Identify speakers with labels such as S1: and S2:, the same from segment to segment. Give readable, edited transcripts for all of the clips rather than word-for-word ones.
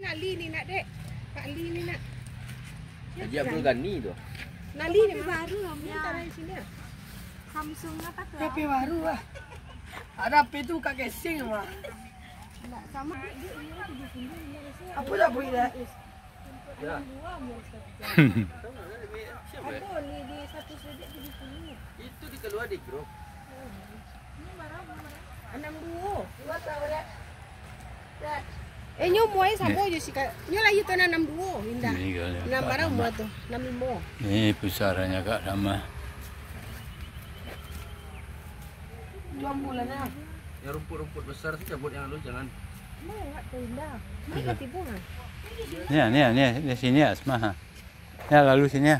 S1: Nak Li ni nak dek. Pak Li ni nak.
S2: Haji Abdul Ghani tu.
S1: Nak Li ni
S3: baru
S1: Ni tak ada di sini.
S3: Samsung apa tu?
S4: HP baru lah. Ada HP tu kat casing mah.
S3: Tak sama.
S4: Apa dah beri dah?
S2: Ya.
S1: Ada ni di satu sedek di sini.
S2: Itu di keluar di grup.
S1: 62. Nyo moy sabo je sika. Nyo lagi tu 62 indah. Nam barang mo tu 65.
S5: Ini pusarannya Kak Rama.
S4: 2 bulan dah.
S2: Yang rumput-rumput besar tu cabut yang halus jangan.
S1: Mau enggak tu indah. Mau tipu kan?
S5: Ni di sini Asma. Ha. Ya lalu sini ya.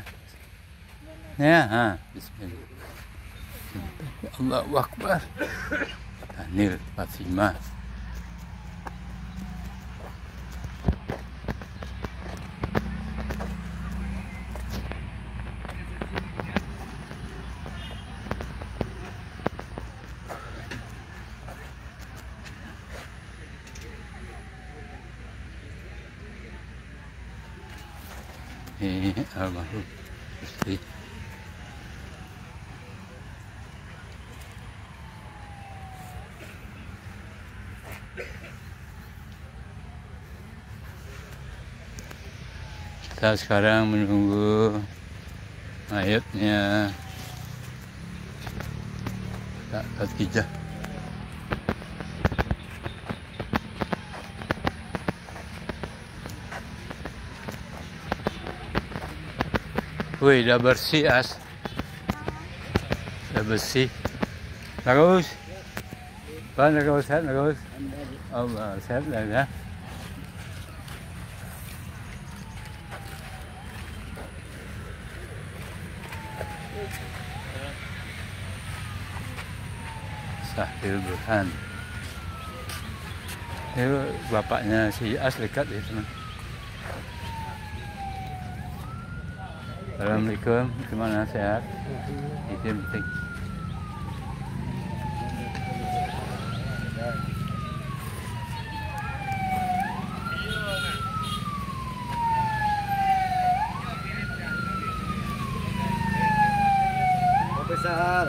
S5: Ya, ha. Bismillah. Allahu Akbar. Tanil Fatimah. Almarhum istri. Kita sekarang menunggu mayatnya Kak Khadijah. Wih, dah bersih As. Dah bersih. Bagus. Bagus, sehat, bagus. Allah, sehat dah ya. Sahil Burhan. Itu bapaknya si As dekat ya teman. Assalamualaikum, gimana sehat? Itu yang penting.
S2: Besar.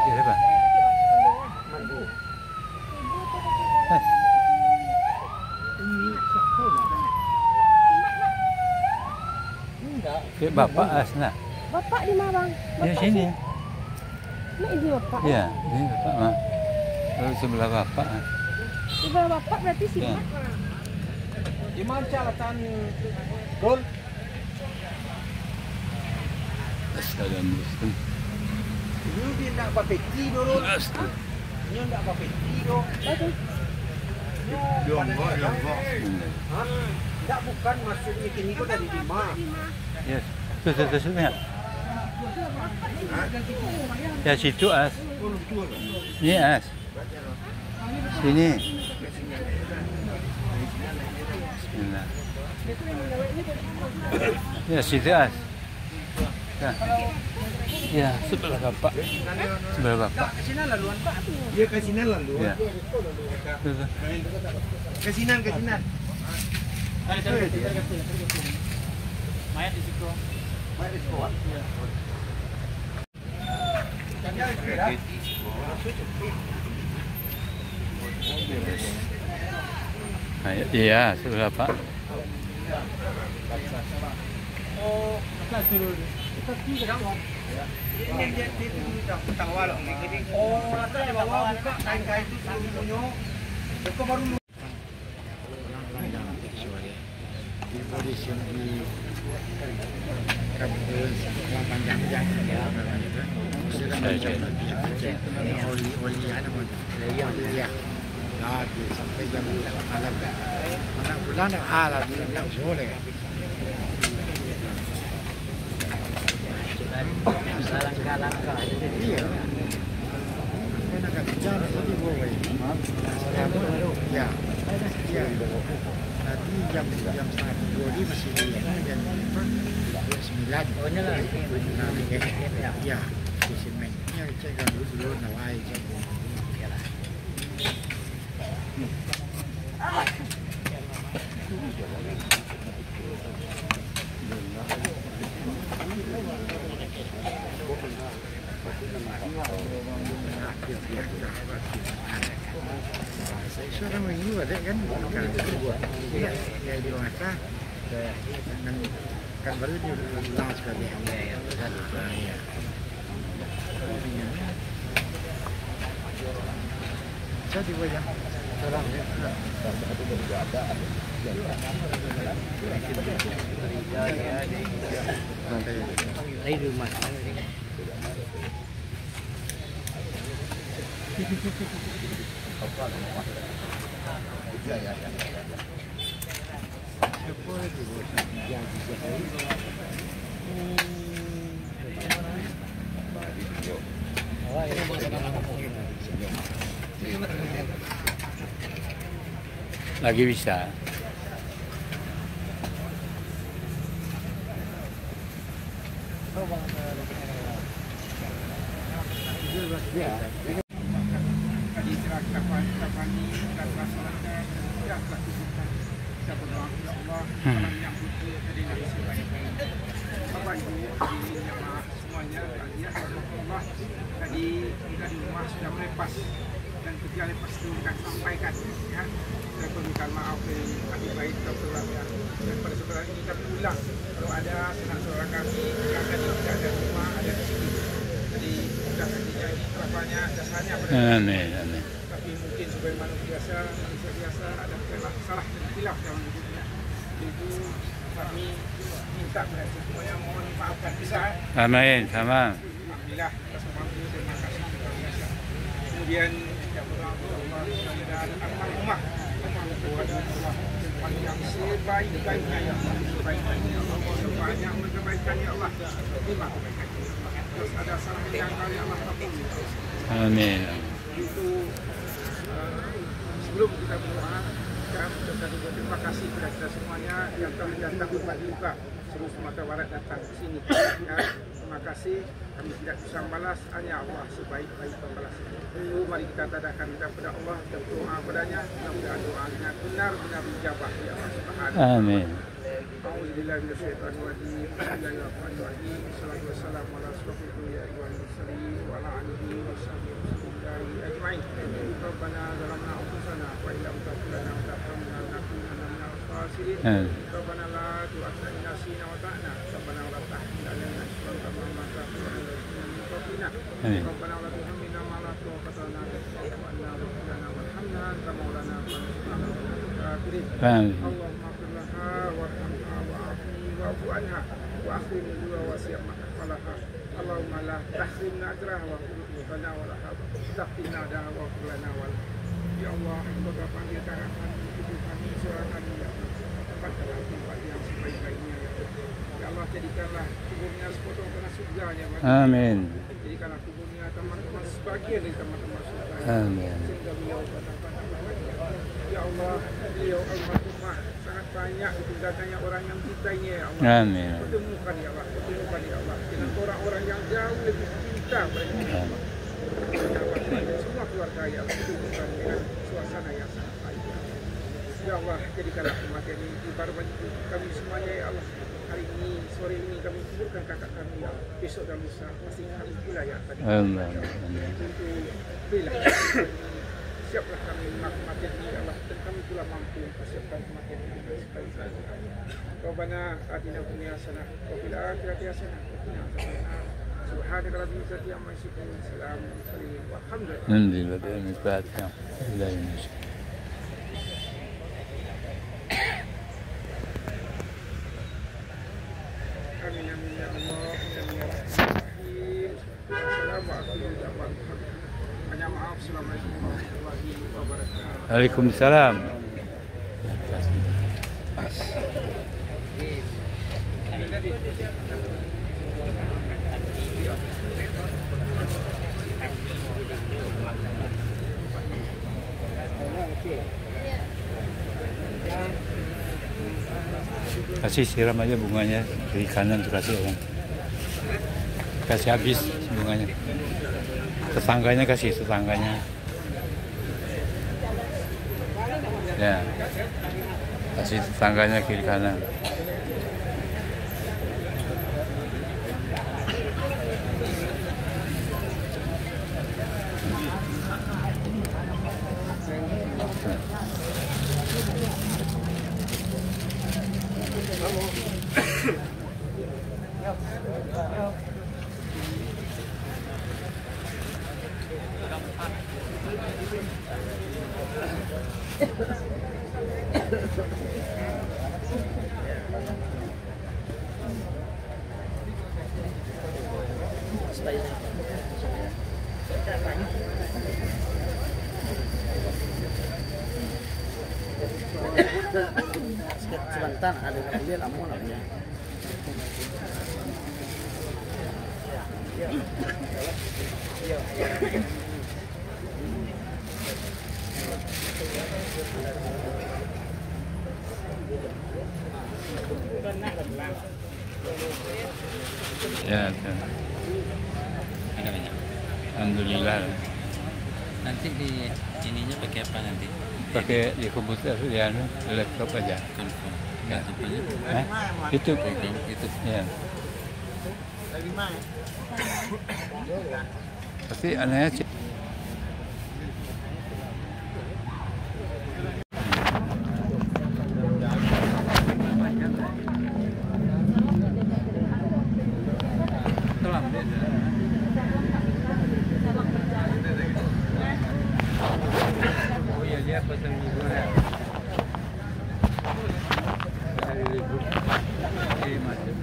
S5: Kira apa? Bapak Asna.
S1: Bapak di mana bang?
S5: Di sini.
S1: Nak ini bapak.
S5: Ya, ini bapak mah. Lalu sebelah bapak.
S1: Sebelah bapak berarti si
S5: Ya.
S1: Mat.
S2: Di mana calatan Dol?
S5: Assalamualaikum.
S2: Dulu dia nak apa peti dulu. Dia nak apa peti dulu. Lombok. Hah? Tak bukan maksudnya kini kau dari lima.
S5: Yes. Tu ya. Ya situ As. Ini As. Sini. Bismillah. Ya situ As. Ya. Ya, sebelah bapak. Sebelah bapak.
S2: Kasinan laluan Pak tu. Dia kasinan lalu.
S5: Ya.
S2: Kasinan.
S6: Mayat di situ.
S2: Mayat di sekolah.
S5: Iya, sebelah Pak.
S6: Oh, kelas dulu. Kita tiga.
S2: Ini dia tentang walak ni. Oh, rasa dia bawa buka kain-kain itu punya. Buka baru.
S7: Sampai jam malam. Anak bulan alat tidak boleh.
S6: Langkah-langkah.
S7: Iya. Saya nak bicara tadi boleh. Ya. Ya. Nanti jam 1:30 ni masih di jam 9.
S6: Oh, ni lah.
S7: Ya. Di sini. Ya, cek dulu nawai cek. Sekarang ini ada kan bukan iya ya di masa dengan kan baru di langsung sekali ya jadi wajah sekarang ya
S6: Lấy đường mặt.
S5: Lagi bisa.
S2: Tadi telah kapan ini kita telah salatkan, kita telah tubuhkan. Kita berdoa kepada Allah dalam yang butuh dari Nabi sebaik-baik. Bapak Ibu, hadirin jemaah semuanya, hadiah Allah. Tadi kita di rumah sudah melepas dan ketika lepas itu kita sampaikan ya. Saya permintaan maaf dari ahli bait saudara dan pada saudara ini kami ulang kalau ada sanak saudara kami yang tadi tidak ada di rumah ada di sini. Jadi sudah nantinya ini terapanya dasarnya pada
S5: Amin.
S2: tapi mungkin sebagai manusia biasa ada salah dan khilaf dalam hidupnya. Itu kami minta kepada semuanya mohon maafkan bisa.
S5: Amin, sama.
S2: Alhamdulillah atas mampu terima kasih luar biasa. Kemudian kita berdoa kepada Allah mudah-mudahan almarhumah kepada Allah yang sebaik-baiknya ya Allah, sebaik-baiknya ya Allah, sebanyak kebaikan ya Allah, terima kebaikan ya Allah. Terus ada salah yang kali Allah ampun.
S5: Amin.
S2: Itu sebelum kita berdoa kita mengucapkan terima kasih kepada kita semuanya yang telah datang berbagi luka seluruh Sumatera Barat datang ke sini. Ya, terima kasih. Kami tidak bisa membalas, hanya Allah sebaik-baik pembalas. Mari kita tadahkan kepada Allah dan berdoa padanya. Mudah-mudahan doanya benar-benar dijabah ya Allah Subhanahu.
S5: Amin.
S2: A'udzubillahi minasyaitonir rajim. Bismillahirrahmanirrahim. Wassalatu wassalamu ala rasulillah wa ala alihi wa sahbihi ajma'in. Rabbana zalamna anfusana wa illam taghfir lana wa tarhamna lanakunanna minal khasirin. Rabbana la tu'akhidhna in nasina wa ta'na. Rabbana wa la tahmil 'alaina isran kama hamaltahu 'ala alladziina min qablina. Rabbana wa la tuhammilna ma la taqata lana bihi wa'fu 'anna waghfir lana warhamna anta maulana fansurna 'alal kafirin. Allahumma ighfir laha warhamha wa'fu 'anha wa akhrim nuzula wa siyam mahfalaha. Allahumma la tahrimna ajraha wa qulubana wa la taqina daha wa qulana wal. Ya Allah, semoga panggil harapan hidup kami, suara kami ya Allah. Tempatkanlah tempat yang sebaik-baiknya ya Allah. Ya Allah, jadikanlah kuburnya sepotong tanah surga ya Allah.
S5: Amin.
S2: Jadikanlah kuburnya teman-teman sebagian dari teman-teman surga.
S5: Amin.
S2: Sehingga beliau ya Allah, beliau almarhumah sangat banyak datangnya orang yang cintainya ya Allah.
S5: Amin.
S2: Pertemukan ya Allah, pertemukan ya Allah dengan orang-orang yang jauh lebih cinta pada ya Allah. Semua keluarga ya Allah, pertemukan dengan suasana yang sangat baik. Ya Allah, jadikanlah kematian ini ibarat bagi kami semuanya ya Allah. Hari ini, sore ini kami kuburkan kakak kami ya Allah. Besok dan lusa masih kami pula ya tadi.
S5: Amin.
S2: Untuk bila siaplah kami kematian ini Allah dan kami pula mampu mempersiapkan kematian ini sekali-sekali. Rabbana atina fid dunya hasanah wa fil akhirati hasanah wa qina adzabannar. Subhanaka rabbil izzati amma yasifun. Salamun alal mursalin walhamdulillah.
S5: Alhamdulillah. Al-Fatiha.
S2: Amin amin ya Allah. Amin ya Rahim. Assalamualaikum. Banyak maaf. Assalamualaikum warahmatullahi wabarakatuh.
S5: Waalaikumsalam. Kasih siram aja bunganya kiri kanan tuh kasih orang. Kasih habis bunganya. Tetangganya kasih tetangganya. Ya. Kasih tetangganya kiri kanan.
S6: Sebentar ada yang lihat amun namanya.
S5: Ya, alhamdulillah.
S8: Nanti di ininya pakai apa nanti?
S5: Pakai di komputer ya, laptop aja.
S8: YouTube-nya?
S5: YouTube.
S8: Program YouTube.
S5: Ya. Pasti anehnya sih. Oh iya, dia pesan liburan. Hari libur. Masuk.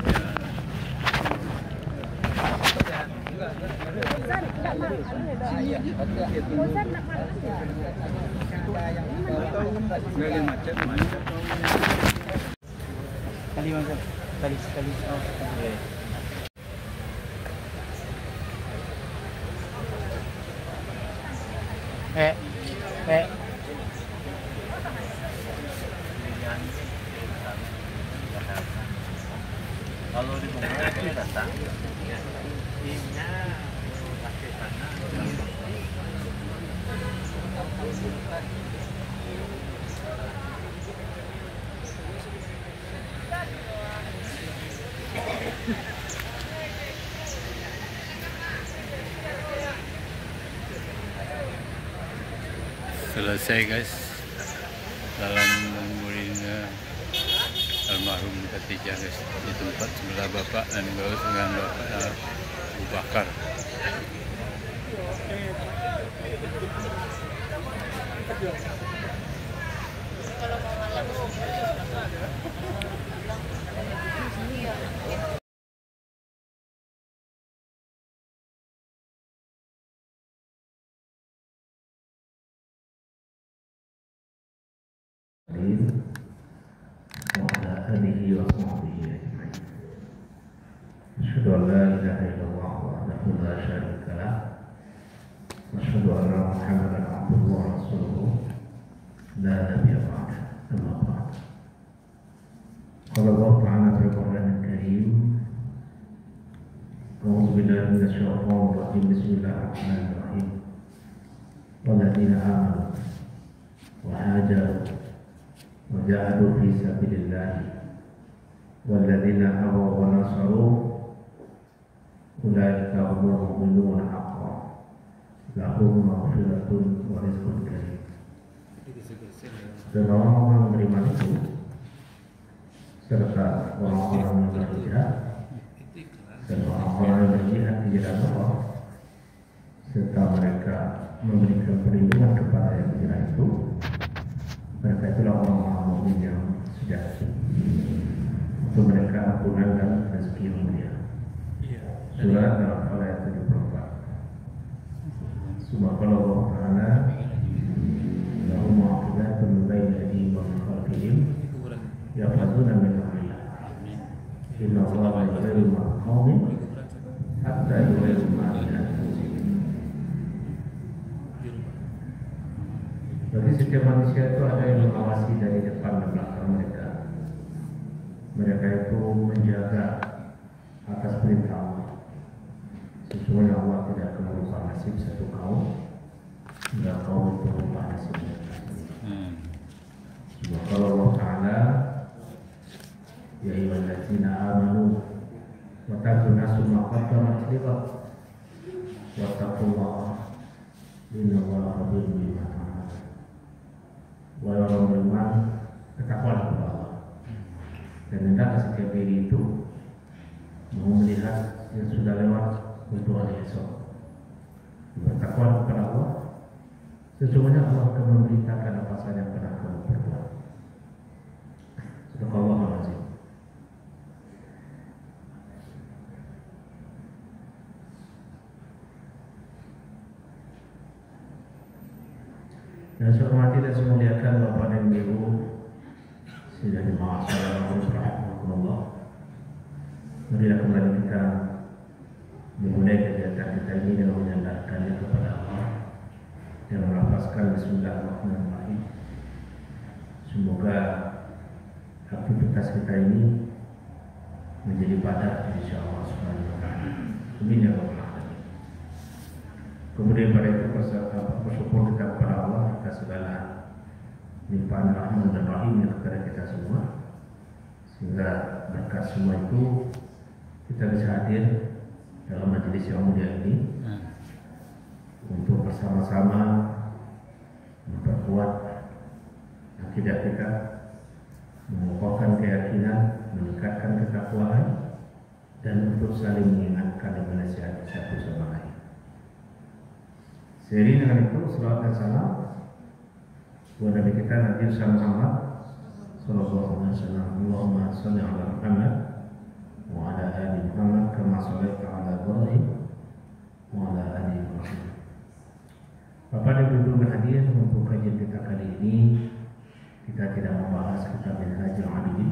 S5: Kali macam sekali. Oh,
S8: Kalau di Bungkulu itu datang.
S5: Selesai guys dalam menguringnya almarhum Khatijah guys di tempat sebelah bapak dan dengan bapak Abu Bakar.
S9: وعلى آله وصحبه أجمعين. أشهد أن لا إله إلا الله وحده لا شريك له وأشهد أن محمدا عبده ورسوله لا نبي بعده. أما بعد قال الله تعالى في القرآن الكريم أعوذ بالله من الشيطان الرجيم بسم الله الرحمن الرحيم والذين آمنوا وهاجروا وجاهدوا في سبيل الله والذين آووا ونصروا أولئك هم المؤمنون حقا لهم مغفرة ورزق كريم. Dan orang-orang beriman itu serta orang-orang yang berhijrah dan orang-orang yang berjihad di jalan Allah serta mereka memberikan perlindungan kepada yang berjihad itu, mereka itulah orang-orang mukmin yang sejati. Untuk mereka ampunan dan rezeki yang mulia. Surat Al-Anfal ayat 74. Subhanallah Allah Ta'ala lahum ma'aqibatun min bayni aydihim wa min khalfihim yahfazuna min amrillah. Inna Allaha la yughayyiru ma biqaumin hatta yughayyiru ma bi anfusihim. Bagi setiap manusia itu ada yang mengawasi dari depan dan belakang mereka. Mereka itu menjaga atas perintah Allah. Sesungguhnya Allah tidak akan merubah nasib satu kaum hingga kaum itu merubah nasibnya. Subhanallah Allah Ta'ala ya ayyuhallazina amanu wa taqullaha ma qaddamat lighad wa taqullaha innallaha khabirun bima ta'malun. Wahai orang beriman, bertakwalah kepada Allah dan hendaklah setiap diri itu mau melihat yang sudah lewat untuk hari esok. Bertakwalah kepada Allah Sesungguhnya Allah akan memberitakan apa saja yang pernah kamu perbuat. Subhanallah. Yang saya hormati dan saya muliakan Bapak dan Ibu sudah dimaafkan rahmatullah. Marilah kembali kita memulai kegiatan kita ini dengan menyandarkannya kepada Allah dan melafazkan Bismillahirrahmanirrahim. Semoga aktivitas kita ini menjadi padat insyaallah subhanahu wa ta'ala. Amin ya rabbal alamin. Kemudian pada itu bersyukur kita kepada Allah atas segala limpahan rahmat dan rahimnya kepada kita semua, sehingga berkat semua itu kita bisa hadir dalam majelis yang mulia ini untuk bersama-sama memperkuat akidah kita, mengokohkan keyakinan, meningkatkan ketakwaan, dan untuk saling mengingatkan dan menasihati satu sama lain. Seiring dengan itu, salawat dan salam buat Nabi kita Nabi Muhammad sallallahu alaihi wasallam. Allahumma shalli ala Muhammad wa ala ali Muhammad kama shallaita ala Ibrahim wa ala ali Ibrahim. Bapak dan Ibu berhadir untuk kajian kita kali ini. Kita tidak membahas kitab Minhajul Abidin,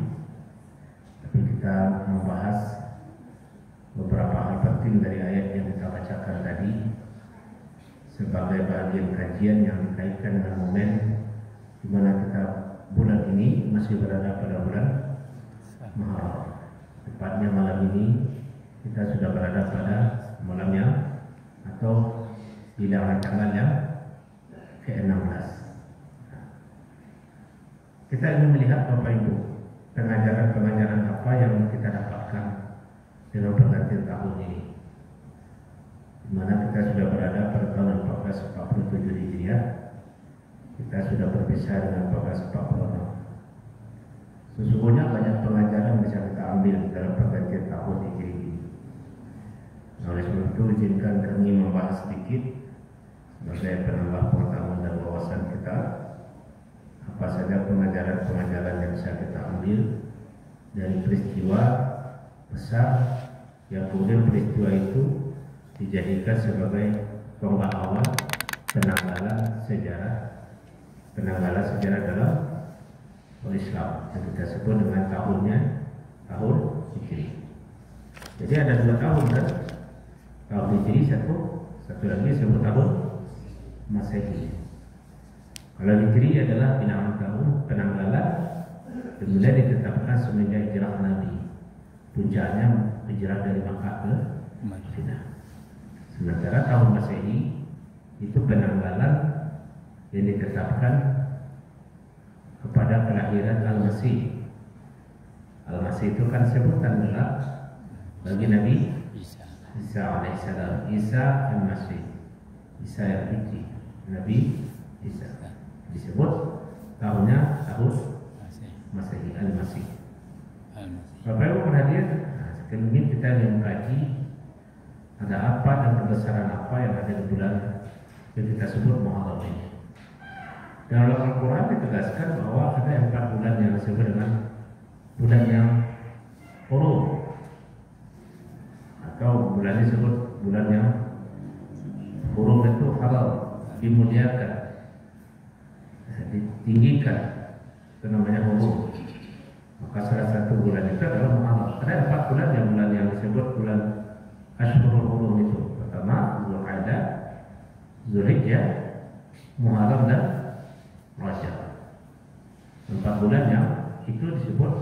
S9: tapi kita membahas beberapa hal penting dari ayat yang kita bacakan tadi sebagai bagian kajian yang dikaitkan dengan momen di mana kita bulan ini masih berada pada bulan Muharram. Tepatnya malam ini kita sudah berada pada malamnya atau bilangan tanggal yang ke-16. Kita ingin melihat Bapak Ibu pengajaran-pengajaran apa yang kita dapatkan dalam pergantian tahun ini, di mana kita sudah berada pada tahun 1447 Hijriah. Kita sudah berpisah dengan 1446. Sesungguhnya banyak pengajaran bisa kita ambil dalam pergantian tahun Hijriah ini. Oleh sebab itu izinkan kami membahas sedikit sebagai penambah pengetahuan dan wawasan kita apa saja pengajaran-pengajaran yang bisa kita ambil dari peristiwa besar yang kemudian peristiwa itu dijadikan sebagai tonggak awal penanggalan sejarah dalam Islam yang kita sebut dengan tahun Hijri. Jadi ada 2 tahun kan? Tahun Hijri satu lagi sebut tahun Masehi. Kalau Hijri adalah bilangan tahun penanggalan kemudian ditetapkan semenjak hijrah Nabi. Puncaknya hijrah dari Makkah ke Madinah. Sementara tahun Masehi itu penanggalan yang ditetapkan kepada kelahiran Al-Masih. Al-Masih itu kan sebutan gelap bagi Nabi Isa alaihissalam. Isa Al-Masih, Isa yang suci, Nabi Isa. Disebut tahunnya tahun Masehi, Al-Masih. Bapak Ibu perhatian, sekali ini kita ingin mengkaji ada apa dan kebesaran apa yang ada di bulan yang kita sebut Muharram ini. Dalam Al-Quran ditegaskan bahwa ada 4 bulan yang disebut dengan bulan yang hurum, atau bulan disebut bulan yang hurum itu halal, dimuliakan, ditinggikan, itu namanya hurum. Maka salah satu bulan itu adalah Muharram. Ada 4 bulan yang disebut bulan Ashhurul Hurum itu. Pertama Dzulqa'dah, Dzulhijjah, Muharram dan Rajab. 4 bulan yang itu disebut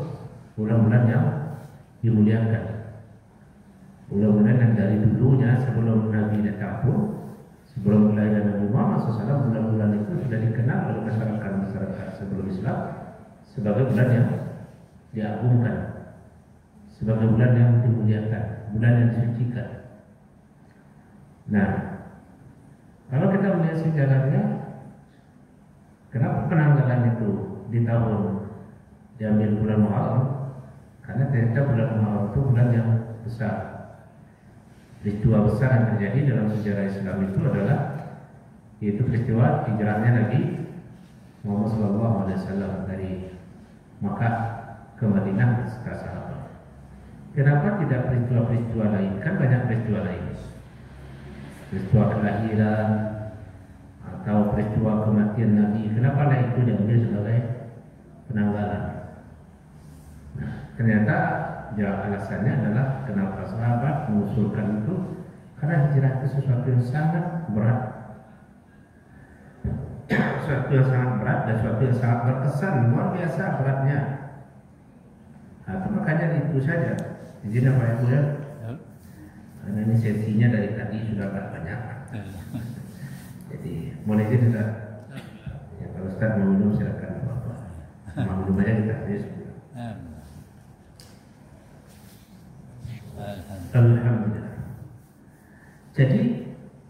S9: bulan-bulan yang dimuliakan. Bulan-bulan yang dari dulunya sebelum Nabi datang pun, sebelum kelahiran Nabi Muhammad SAW, bulan-bulan itu sudah dikenal oleh masyarakat sebelum Islam sebagai bulan yang diagungkan, sebagai bulan yang dimuliakan, bulan yang disucikan. Nah, kalau kita melihat sejarahnya, kenapa penanggalan itu di tahun diambil bulan Muharram? Karena ternyata bulan Muharram itu bulan yang besar. Peristiwa besar yang terjadi dalam sejarah Islam itu adalah yaitu peristiwa hijrahnya Nabi Muhammad SAW dari Makkah ke Madinah beserta sahabat. Kenapa tidak peristiwa-peristiwa lain? Kan banyak peristiwa lain. Peristiwa kelahiran atau peristiwa kematian Nabi. Kenapa lah itu diambil sebagai penanggalan? Nah, ternyata alasannya adalah kenapa sahabat mengusulkan itu karena hijrah itu sesuatu yang sangat berat, sesuatu yang sangat berat dan sesuatu yang sangat berkesan, luar biasa beratnya. Nah, itu makanya itu saja. Izin Pak Ibu ya. Karena ini sesinya dari tadi sudah banyak. Jadi mohon izin Ustaz. Ya, kalau Ustaz mau minum silakan. Mau minum aja kita habis. Alhamdulillah. Jadi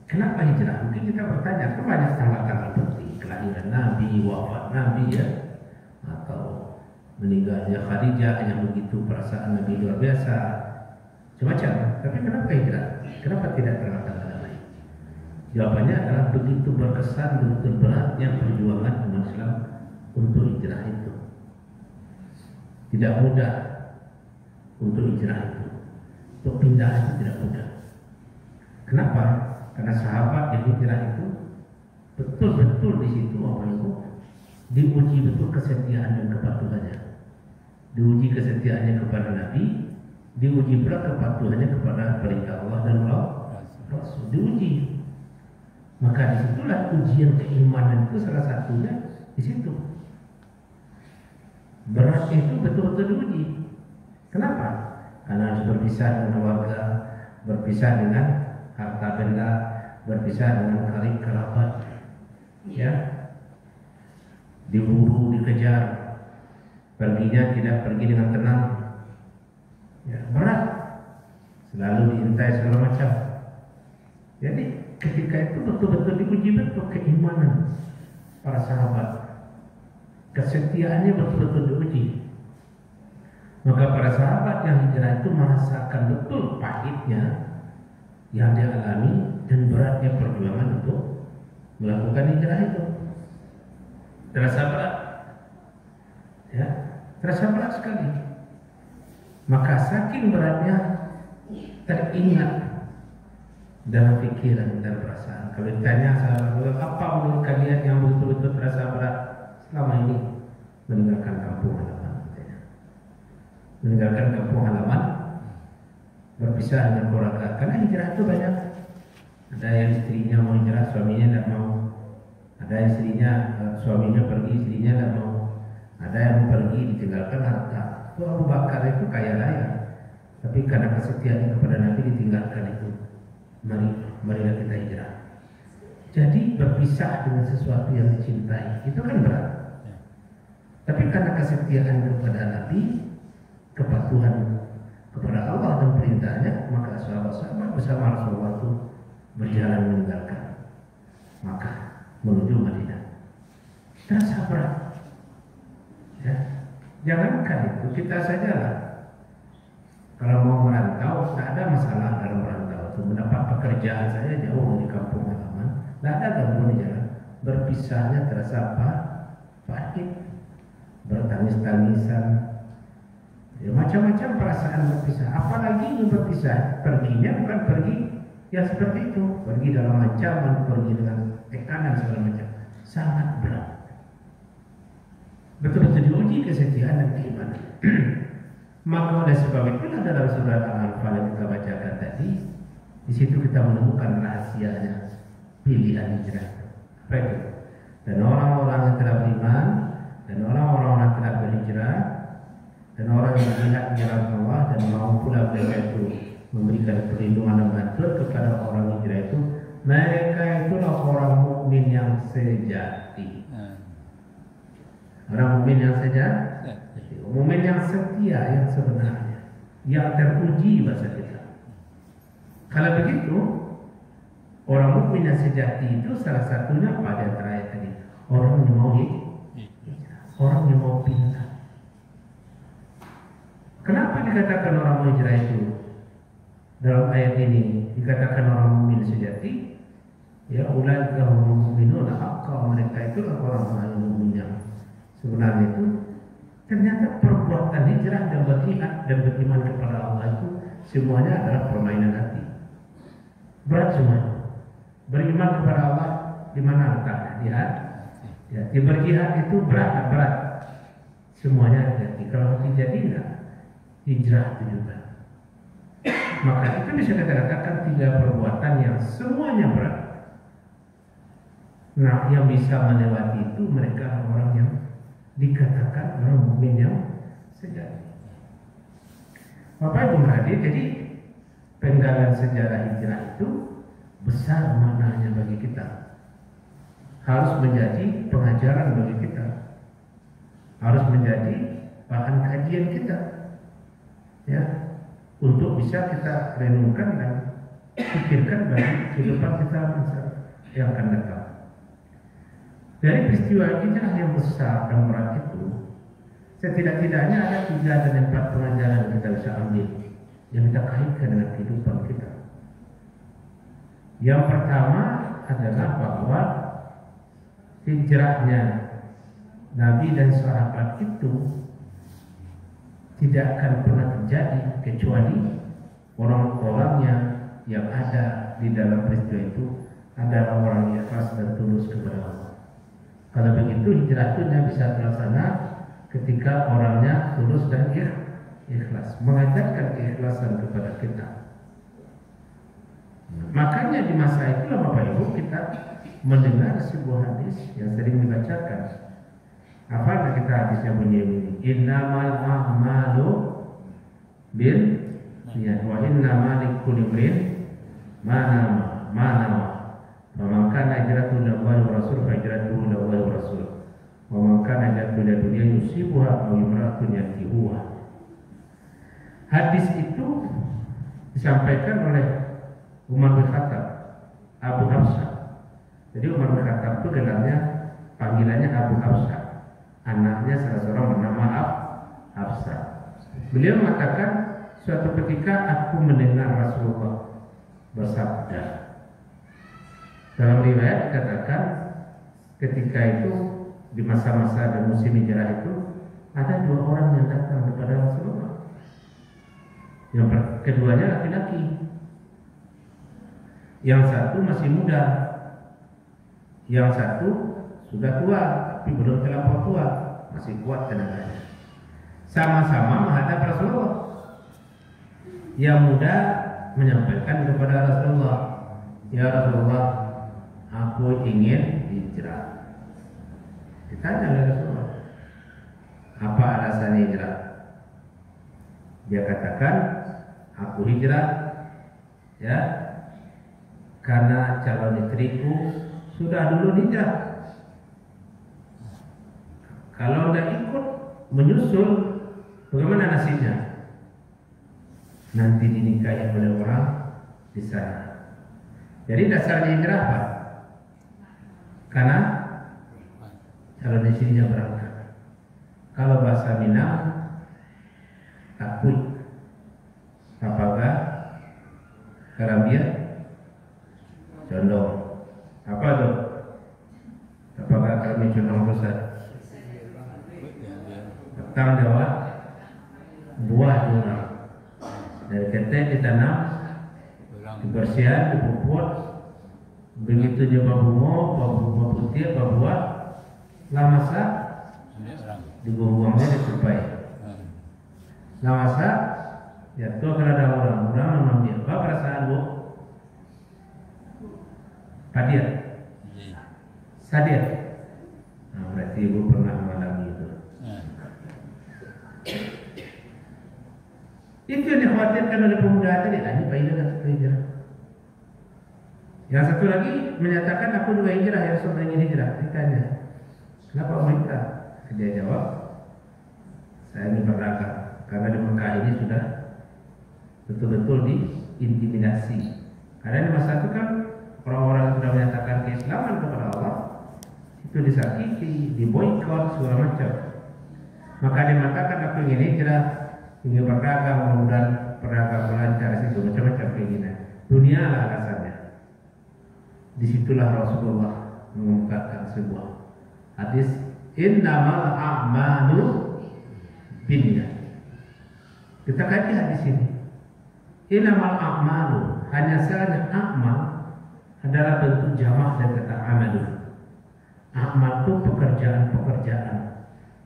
S9: kenapa hijrah? Mungkin kita bertanya, kan banyak tanggal-tanggal penting, kelahiran Nabi, wafat Nabi ya, atau meninggalnya Khadijah, yang begitu perasaan Nabi luar biasa, macam-macam. Tapi kenapa hijrah? Kenapa tidak tanggal-tanggal lain? Jawabannya adalah begitu berkesan, begitu beratnya perjuangan umat Islam untuk hijrah itu. Tidak mudah untuk hijrah itu. Untuk pindah itu tidak mudah. Kenapa? Karena sahabat yang hijrah itu betul-betul di situ apa itu diuji betul kesetiaan dan kepatuhannya. Diuji kesetiaannya kepada Nabi, diuji pula kepatuhannya kepada perintah Allah dan Rasul. Diuji. Maka disitulah ujian keimanan itu salah satunya di situ. Berat itu betul-betul diuji. Kenapa? Karena harus berpisah dengan keluarga, berpisah dengan harta benda, berpisah dengan karib kerabat, ya, diburu, dikejar, perginya tidak pergi dengan tenang, ya, berat, selalu diintai segala macam. Jadi ketika itu betul-betul diuji betul keimanan para sahabat, kesetiaannya betul-betul diuji. Maka para sahabat yang hijrah itu merasakan betul pahitnya yang dia alami dan beratnya perjuangan untuk melakukan hijrah itu. Terasa berat, ya, terasa berat sekali. Maka saking beratnya teringat dalam pikiran dan perasaan. Kalau ditanya sahabat, apa menurut kalian yang betul-betul terasa berat selama ini? Meninggalkan kampung halaman. Meninggalkan kampung halaman, berpisah dengan keluarga. Karena hijrah itu banyak. Ada yang istrinya mau hijrah, suaminya tidak mau. Ada yang istrinya, suaminya pergi, istrinya tidak mau. Ada yang mau pergi, ditinggalkan harta. Itu Abu Bakar itu kaya raya, tapi karena kesetiaannya kepada Nabi ditinggalkan itu. Marilah kita hijrah. Jadi berpisah dengan sesuatu yang dicintai itu kan berat. Tapi karena kesetiaan kepada Nabi, kepatuhan kepada Allah dan perintahnya, maka sahabat-sahabat bersama Rasulullah itu berjalan meninggalkan Makkah menuju Madinah. Terasa berat, ya. Jangankan itu, kita sajalah kalau mau merantau, tak ada masalah dalam merantau itu. Mendapat pekerjaan saya jauh dari kampung halaman, tak ada gangguan di jalan. Berpisahnya terasa apa? Pahit, bertangis-tangisan. Ya, macam-macam perasaan berpisah. Apalagi yang berpisah, perginya bukan pergi yang seperti itu, pergi dalam ancaman, pergi dengan tekanan segala macam, sangat berat. Betul-betul diuji kesetiaan dan keimanan. Maka oleh sebab itulah dalam surat Al-Anfal yang kita bacakan tadi, di situ kita menemukan rahasianya pilihan hijrah. Apa itu? Dan orang-orang yang telah beriman dan orang-orang yang telah berhijrah dan orang yang melihat jalan Allah dan mau pula mereka itu memberikan perlindungan dan bantuan kepada orang hijrah itu, mereka itulah orang mukmin yang sejati. Orang mukmin yang sejati, mukmin yang setia, yang sebenarnya, yang teruji bahasa kita. Kalau begitu, orang mukmin yang sejati itu salah satunya pada ayat tadi, orang yang mau hijrah, orang yang mau pindah. Kenapa dikatakan orang hijrah itu dalam ayat ini dikatakan orang mukmin sejati? Ya ulaika humul mu'minun, haqqan, mereka itu orang-orang yang mukmin. Sebenarnya itu ternyata perbuatan hijrah dan berjihad dan beriman kepada Allah itu semuanya adalah permainan hati. Berat semua. Beriman kepada Allah di mana letaknya? Di hati. Ya, berjihad itu berat. Semuanya hati. Kalau hati jadi enggak, hijrah itu juga. Maka itu bisa kita katakan 3 perbuatan yang semuanya berat. Nah, yang bisa melewati itu mereka orang yang dikatakan orang mukmin yang sejati. Bapak Ibu hadir, jadi penggalan sejarah hijrah itu besar maknanya bagi kita. Harus menjadi pengajaran bagi kita. Harus menjadi bahan kajian kita. Ya, untuk bisa kita renungkan dan pikirkan bagi kehidupan kita masa yang akan datang. Dari peristiwa hijrah yang besar dan berat itu, setidak-tidaknya ada 3 dan 4 pengajaran yang kita bisa ambil yang kita kaitkan dengan kehidupan kita. Yang pertama adalah bahwa hijrahnya Nabi dan sahabat itu tidak akan pernah terjadi kecuali orang-orangnya yang ada di dalam peristiwa itu adalah orang yang ikhlas dan tulus kepada Allah. Kalau begitu hijrah itu bisa terlaksana ketika orangnya tulus dan ikhlas, mengajarkan keikhlasan kepada kita. Makanya di masa itu Bapak Ibu kita mendengar sebuah hadis yang sering dibacakan. Apa kita hadisnya bunyi ini? Innamal a'malu bil niat wa innamal likulli imrin ma nawa. Wa man kana hijratuhu ila Allah wa rasul fa hijratuhu ila Allah wa rasul. Wa man kana hijratuhu ila dunya yusibuha aw imra'atun yankihuha. Hadis itu disampaikan oleh Umar bin Khattab, Abu Hafsah. Jadi Umar bin Khattab itu gelarnya, panggilannya Abu Hafsah. Anaknya salah seorang bernama Hafsah. Beliau mengatakan, suatu ketika aku mendengar Rasulullah bersabda. Dalam riwayat dikatakan ketika itu di masa-masa dan musim hijrah itu ada 2 orang yang datang kepada Rasulullah. Yang keduanya laki-laki. Yang satu masih muda, yang satu sudah tua tapi belum terlampau tua, masih kuat tenaganya. Sama-sama menghadap Rasulullah. Yang muda menyampaikan kepada Rasulullah, ya Rasulullah, aku ingin hijrah. Ditanya oleh Rasulullah, apa alasan hijrah? Dia katakan, aku hijrah ya karena calon istriku sudah dulu hijrah. Kalau tidak ikut menyusul, bagaimana nasibnya? Nanti dinikahi oleh orang di sana. Jadi dasarnya hijrah apa? Karena calon istrinya berangkat. Kalau bahasa Minang, takut. Apakah Karambia? Condong. Apa tuh? Apakah kami condong besar? Petang Jawa, buah juga. Dari ketek ditanam, dibersihkan, dipupuk. Begitu juga bunga putih, buah, lah masak, dibuang-buangnya ditupai. Lah masak, jatuh ke ada orang mengambil. Apa perasaan bu? Hadir, sadir. Nah, berarti ibu pernah mengalami itu. Itu yang dikhawatirkan oleh pemuda tadi. Ini Pak dan hijrah. Yang satu lagi menyatakan aku juga hijrah, yang sudah ingin hijrah. Ditanya, kenapa mereka? Dia jawab, saya ingin berdagang karena di Mekah ini sudah betul-betul diintimidasi. Karena di masa itu kan orang-orang yang sudah menyatakan keislaman kepada Allah itu disakiti, diboikot, segala macam. Maka dia mengatakan aku ingin hijrah, ingin berdagang, mudah-mudahan berdagang lancar, itu macam-macam keinginan. Dunia lah alasannya. Disitulah Rasulullah mengungkapkan sebuah hadis, innamal a'malu binniyat. Kita kaji hadis ini. Innamal a'malu, hanya saja amal adalah bentuk jamak dari kata amalun. Amal itu pekerjaan-pekerjaan,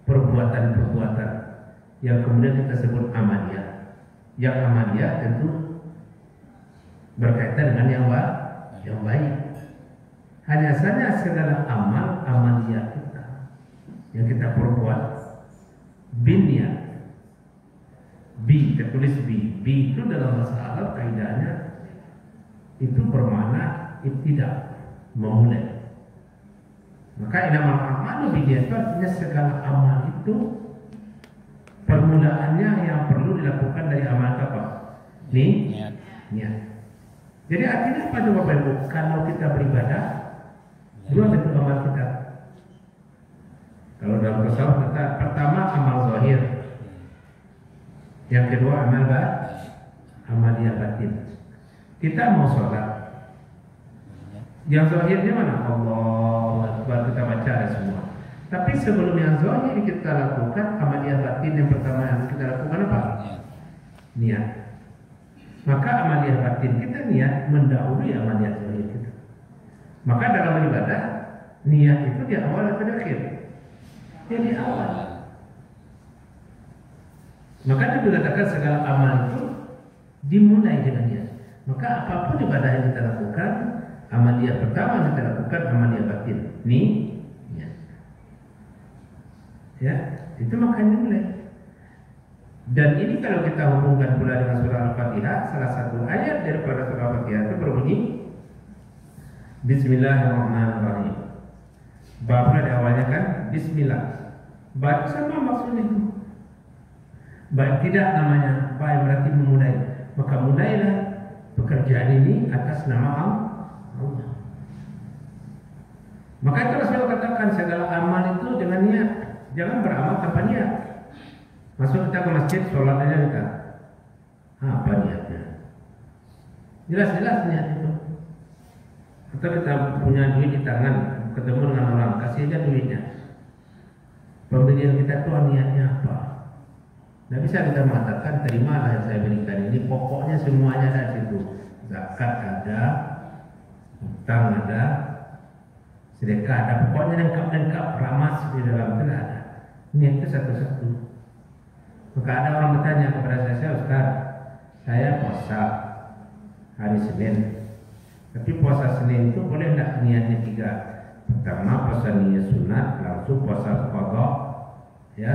S9: perbuatan-perbuatan yang kemudian kita sebut amaliyah. Yang amaliyah tentu berkaitan dengan yang baik. Hanya saja segala amal amaliyah kita yang kita perbuat binniyat. Bi, tertulis bi. Bi itu dalam bahasa Arab kaidahnya itu bermakna ibtida, memulai. Maka innamal a'malu binniyat artinya segala amal itu permulaannya yang perlu dilakukan dari amal apa? Niat. Jadi artinya apa itu Bapak Ibu? Kalau kita beribadah, dua bentuk amal kita. Kalau dalam tasawuf kata pertama amal zahir, yang kedua amaliyah batin. Kita mau sholat, yang zahirnya mana? Allahu Akbar, kita baca ada semua. Tapi sebelum yang zahir kita lakukan amaliyah batin, yang pertama yang kita lakukan apa? Niat. Maka amaliyah batin kita niat mendahului amaliyah zahir kita. Maka dalam ibadah niat itu di awal atau di akhir? Ya di awal. Maka itu dikatakan segala amal itu dimulai dengan niat. Maka apapun ibadah yang kita lakukan, amaliyah pertama yang kita lakukan amaliyah batin. Niat. Ya, itu makanya mulai. Dan ini kalau kita hubungkan pula dengan surah Al-Fatihah, salah satu ayat daripada surah Al-Fatihah itu berbunyi Bismillahirrahmanirrahim. Babnya di awalnya kan Bismillah. Ba sama maksudnya itu. Ba tidak namanya ba berarti memulai. Maka mulailah pekerjaan ini atas nama Allah. Maka itu Rasul katakan segala amal itu dengan niat. Jangan beramal tanpa niat. Masuk kita ke masjid, sholat aja kita. Apa niatnya? Jelas-jelas niat itu. Atau kita punya duit di tangan, ketemu dengan orang, kasih aja duitnya. Pembelian kita itu niatnya apa? Tidak bisa kita mengatakan terimalah yang saya berikan ini. Pokoknya semuanya ada di situ. Zakat ada, utang ada, sedekah ada. Pokoknya lengkap-lengkap, ramas di dalam itu ada. Niat itu satu-satu. Maka ada orang bertanya kepada saya, Ustaz, saya puasa hari Senin. Tapi puasa Senin itu boleh tidak niatnya 3? Pertama puasa niat sunat, langsung puasa qadha, ya.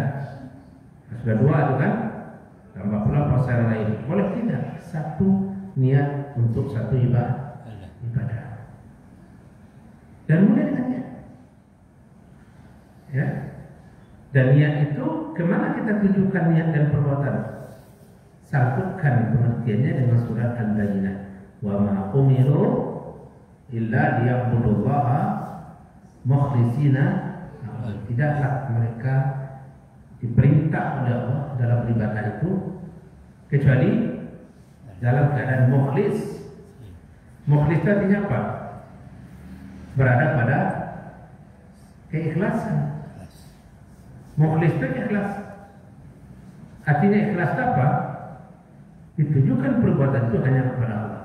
S9: Sudah 2 itu kan? Tambah pula puasa yang lain. Boleh tidak? Satu niat untuk satu ibadah. Dan mulai dengan niat. Ya. Dan niat itu kemana kita tujukan niat dan perbuatan? Satukan pengertiannya dengan surat Al-Bayyinah. Wa ma umiru illa liya'budullaha mukhlishina. Tidaklah mereka diperintah oleh Allah dalam beribadah itu kecuali dalam keadaan mukhlis. Mukhlis itu artinya apa? Berada pada keikhlasan. Mukhlis itu ikhlas. Artinya ikhlas apa? Ditujukan perbuatan itu hanya kepada Allah.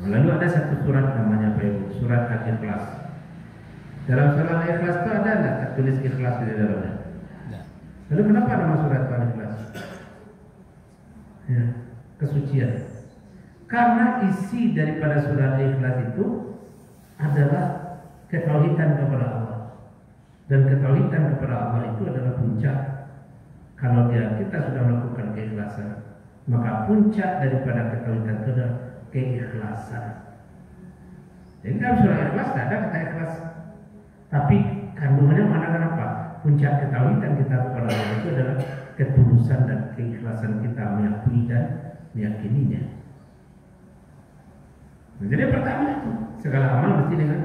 S9: Lalu ada satu surat namanya surat Al-Ikhlas. Dalam surat Al-Ikhlas itu ada nggak tertulis ikhlas di dalamnya? Lalu kenapa nama surat Al-Ikhlas? Ya, kesucian. Karena isi daripada surat Al-Ikhlas itu adalah ketauhidan kepada Allah. Dan ketauhidan kepada Allah itu adalah puncak. Kalau kita sudah melakukan keikhlasan, maka puncak daripada ketauhidan itu adalah keikhlasan. Jadi dalam surah Ikhlas tidak ada kata ikhlas. Tapi kandungannya mengatakan apa? Puncak ketauhidan kita kepada Allah itu adalah ketulusan dan keikhlasan kita mengakui dan meyakininya. Nah, jadi pertama itu segala amal mesti dengan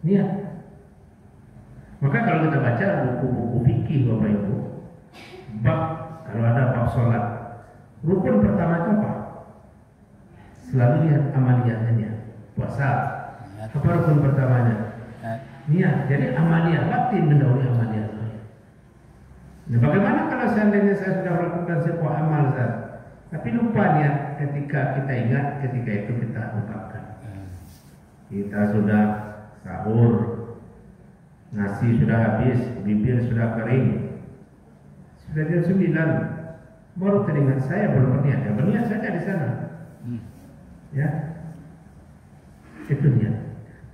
S9: niat. Maka kalau kita baca buku-buku fikih Bapak Ibu, bab kalau ada bab sholat, rukun pertama itu apa? Selalu lihat amaliyahnya. Puasa Apa rukun pertamanya? Niat. Jadi amaliyah batin mendahului amaliyah zahir. Nah, bagaimana kalau seandainya saya sudah melakukan sebuah amal zahir, tapi lupa niat ketika kita ingat, ketika itu kita ungkapkan. Kita sudah sahur, nasi sudah habis, bibir sudah kering, sudah jam 9, baru teringat saya belum berniat. Ya berniat saja di sana. Ya, itu niat.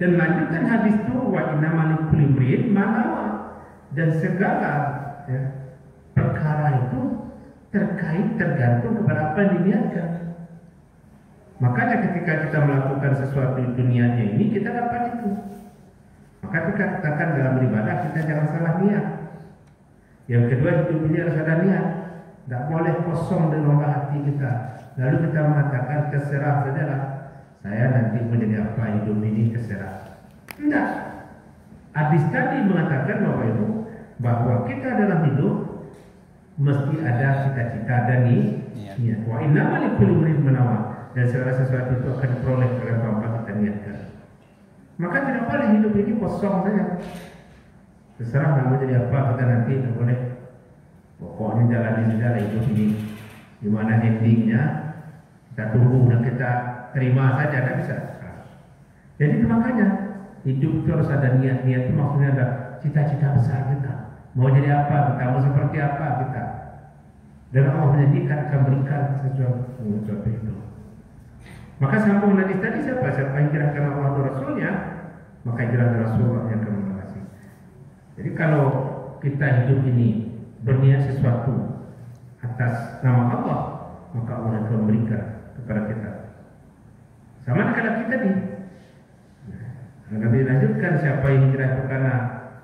S9: Dan lanjutkan hadis itu wa innamal likulli imri'in ma nawa, dan segala perkara itu tergantung kepada apa yang diniatkan. Makanya ketika kita melakukan sesuatu itu niatnya ini, kita dapat itu. Maka kita katakan dalam beribadah kita jangan salah niat. Yang kedua, hidup ini harus ada niat. Tidak boleh kosong di rongga hati kita. Lalu kita mengatakan terserah sajalah. Saya nanti menjadi apa hidup ini terserah. Tidak. Hadis tadi mengatakan bahwa kita dalam hidup mesti ada cita-cita dan niat. Wa innamal likulli imri'in ma nawa, dan segala sesuatu itu akan diperoleh tergantung apa kita niatkan. Maka tidak boleh hidup ini kosong saja. Terserah mau jadi apa kita nanti, tidak boleh. Pokoknya jalani saja hidup ini. Gimana endingnya kita tunggu dan kita terima saja, tidak bisa. Jadi makanya hidup itu harus ada niat. Niat itu maksudnya ada cita-cita besar kita. Mau jadi apa kita, mau seperti apa kita. Dan Allah menjadikan akan berikan sesuatu itu. Maka sambung hadis tadi, siapa yang hijrahkan Allah dan Rasulnya, maka hijrah Rasulullah yang akan mengasihi. Jadi kalau kita hidup ini berniat sesuatu atas nama Allah, maka Allah akan memberikan kepada kita. Sama dengan kita tadi. Nabi lanjutkan, siapa yang hijrah itu karena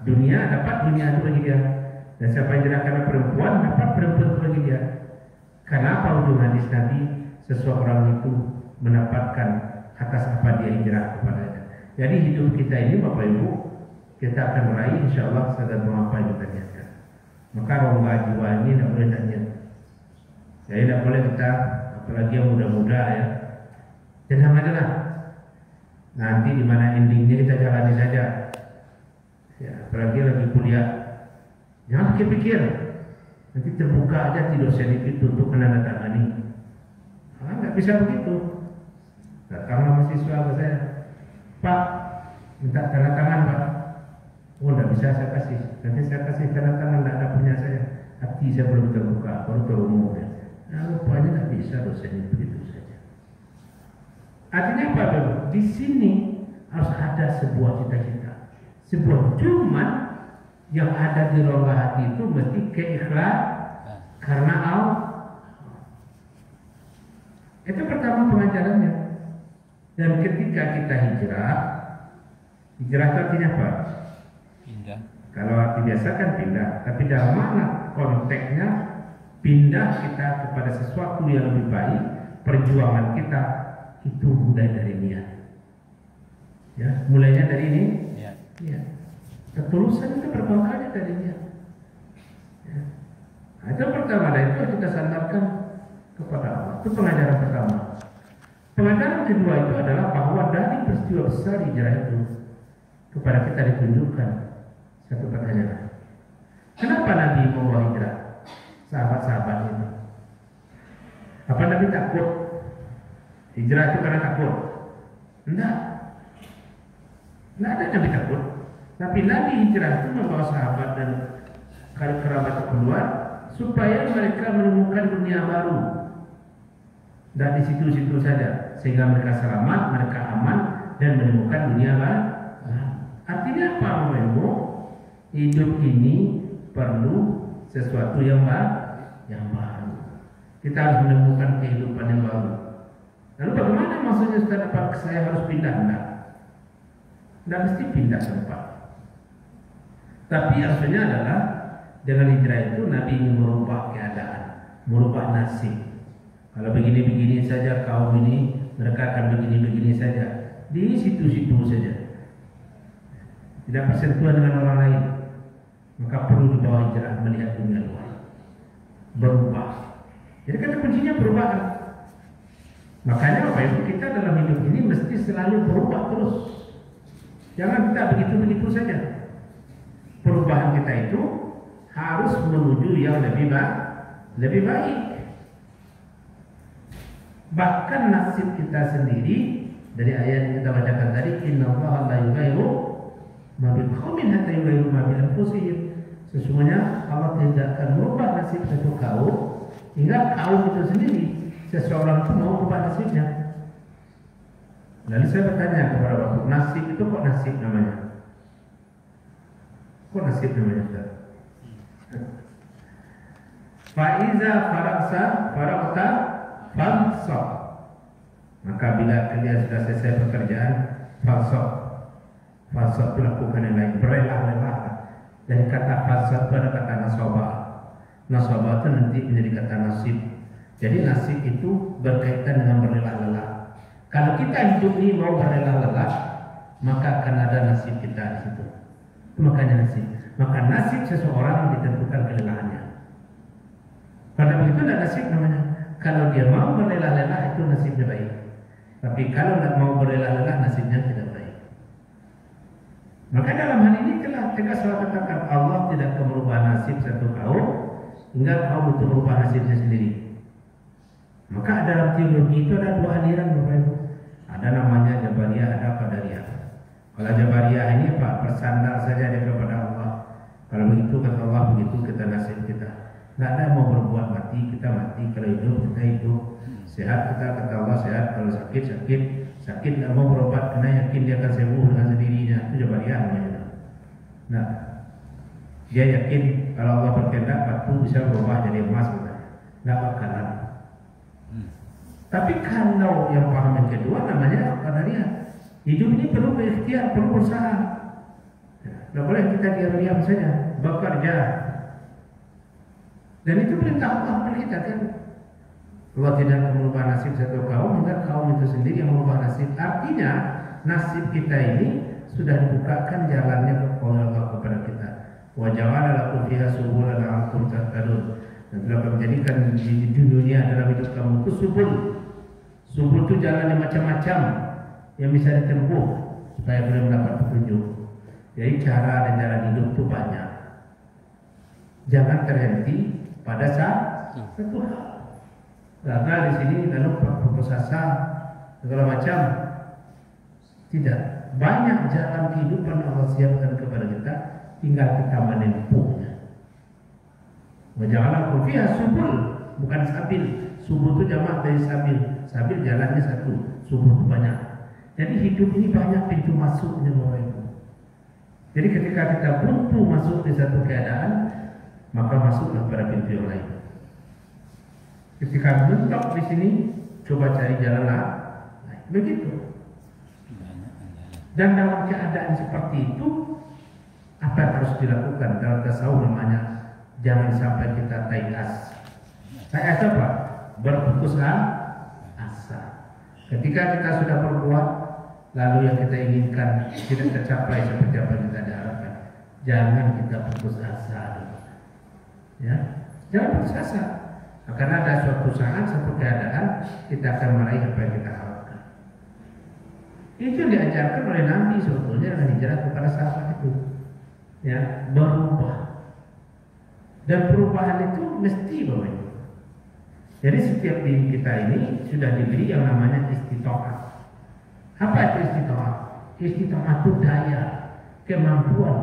S9: dunia, dapat dunia itu bagi dia. Dan siapa yang hijrah karena perempuan, dapat perempuan itu bagi dia. Karena apa ujung hadis Nabi? Seseorang itu mendapatkan atas apa dia hijrah kepadanya. Jadi hidup kita ini Bapak Ibu, kita akan meraih insya Allah segala apa yang kita niatkan. Maka rongga jiwa ini tidak boleh tak niat. Jadi tidak boleh kita, apalagi yang muda-muda ya, jangan adalah nanti di mana endingnya kita jalani saja. Ya, apalagi lagi kuliah, jangan pikir-pikir. Nanti terbuka aja di dosen itu untuk menandatangani. Nggak bisa begitu. Datanglah mahasiswa ke saya, Pak, minta tanda tangan Pak. Oh, nggak bisa saya kasih. Nanti saya kasih tanda tangan, nggak ada punya saya. Hati saya belum terbuka, baru terumum ya. Nah, rupanya nggak bisa dosen itu begitu saja. Artinya apa, Bapak? Di sini harus ada sebuah cita-cita, sebuah cuman yang ada di rongga hati itu mesti keikhlas karena Allah. Itu pertama pengajarannya. Dan ketika kita hijrah itu artinya apa?
S8: Pindah.
S9: Kalau arti biasa kan pindah, tapi dalam mana konteksnya pindah kita kepada sesuatu yang lebih baik, perjuangan kita itu mulai dari niat. Ya, mulainya dari ini. Ya. Ketulusan itu berbakalnya dari niat. Ya. Nah, itu pertama, dan itu kita sandarkan kepada Allah. Itu pengajaran pertama. Pengajaran kedua itu adalah bahwa dari peristiwa besar hijrah itu kepada kita ditunjukkan satu pertanyaan. Kenapa Nabi mau hijrah? Sahabat-sahabat itu. Apa Nabi takut? Hijrah itu karena takut? Enggak. Enggak ada Nabi takut. Tapi Nabi hijrah itu membawa sahabat dan kerabat keluar supaya mereka menemukan dunia baru. Dan di situ-situ saja, sehingga mereka selamat, mereka aman dan menemukan dunia baru. Artinya apa, Bapak Ibu? Hidup ini perlu sesuatu yang baru. Kita harus menemukan kehidupan yang baru. Lalu bagaimana maksudnya Ustaz, apa saya harus pindah? Tidak mesti pindah tempat. Tapi maksudnya adalah dengan hijrah itu Nabi ingin merubah keadaan, merubah nasib. Kalau begini-begini saja kaum ini, mereka akan begini-begini saja. Di situ-situ saja. Tidak bersentuhan dengan orang lain. Maka perlu dibawa hijrah melihat dunia luar. Berubah. Jadi kata kuncinya perubahan. Makanya Bapak Ibu, kita dalam hidup ini mesti selalu berubah terus. Jangan kita begitu-begitu saja. Perubahan kita itu harus menuju yang lebih baik. Bahkan nasib kita sendiri dari ayat yang kita bacakan tadi, innallaha la yughayyiru ma biqaumin hatta yughayyiru ma bi anfusihim. Sesungguhnya Allah tidak akan merubah nasib satu kaum hingga kaum itu sendiri seseorang itu mau merubah nasibnya. Lalu saya bertanya kepada waktu, nasib itu kok nasib namanya? Kok nasib namanya, Ustaz? Fa'iza faragta fansab. Maka bila kalian sudah selesai pekerjaan, fansab itu lakukan yang lain, berlelah-lelah. Dan kata fansab itu ada kata nasabah. Nasabah itu nanti menjadi kata nasib. Jadi nasib itu berkaitan dengan berlelah-lelah. Kalau kita hidup ini mau berlelah-lelah, maka akan ada nasib kita di situ. Itu makanya nasib. Maka nasib seseorang ditentukan kelelahannya. Karena begitu tidak nasib namanya. Kalau dia mau berlelah-lelah itu nasibnya baik. Tapi kalau tidak mau berlelah-lelah nasibnya tidak baik. Maka dalam hal ini telah tegas Allah katakan Allah tidak akan merubah nasib satu kaum hingga kaum itu merubah nasibnya sendiri. Maka dalam teologi itu ada dua aliran Bapak Ibu. Ada namanya Jabariyah, ada Qadariyah. Kalau Jabariyah ini Pak bersandar saja dia kepada Allah. Kalau begitu kata Allah, begitu kita nasib kita. Tidak ada mau berbuat mati, kita mati. Kalau hidup, kita hidup. Sehat kita kata Allah sehat. Kalau sakit, sakit. Sakit tidak mau berobat karena yakin dia akan sembuh dengan sendirinya. Itu Jabariyah namanya. Nah, dia yakin kalau Allah berkehendak batu bisa berubah jadi emas katanya. Tidak bakalan. Tapi kalau yang paham yang kedua namanya Qadariyah. Hidup ini perlu berikhtiar, perlu berusaha. Tidak boleh kita diam-diam saja, bekerja. Dan itu perintah Allah kepada kita kan. Allah tidak merubah nasib satu kaum, hingga kaum itu sendiri yang merubah nasib. Artinya nasib kita ini sudah dibukakan jalannya Allah kepada kita. Wa ja'ala lakum fiha subulan la'allakum tahtadun. Dan telah menjadikan di dunia dalam hidup kamu itu subul. Subul itu jalan yang macam-macam yang bisa ditempuh supaya boleh mendapat petunjuk. Jadi cara dan jalan hidup itu banyak. Jangan terhenti pada satu hal. Gagal di sini lalu putus asa segala macam. Tidak. Banyak jalan kehidupan yang Allah siapkan kepada kita, tinggal kita menempuhnya. Wajalan fiha subul, bukan sabil. Subul itu jamak dari sabil. Sabil jalannya satu, subul itu banyak. Jadi hidup ini banyak pintu masuknya Bapak Ibu. Jadi ketika kita buntu masuk di satu keadaan, maka masuklah pada pintu yang lain. Ketika mentok di sini, coba cari jalan lain. Begitu. Dan dalam keadaan seperti itu, apa yang harus dilakukan? Dalam tasawuf namanya jangan sampai kita taias. Taias apa? Berputus asa. Ketika kita sudah berbuat, lalu yang kita inginkan tidak tercapai seperti apa yang kita harapkan, jangan kita putus asa. Ya, jangan putus asa. Karena ada suatu saat, suatu keadaan kita akan meraih apa yang kita harapkan. Itu yang diajarkan oleh Nabi sebetulnya dengan hijrah kepada sahabat itu. Ya, berubah. Dan perubahan itu mesti Bapak Ibu. Jadi setiap diri kita ini sudah diberi yang namanya istitoah. Apa itu istitoah? Istitoah itu daya, kemampuan,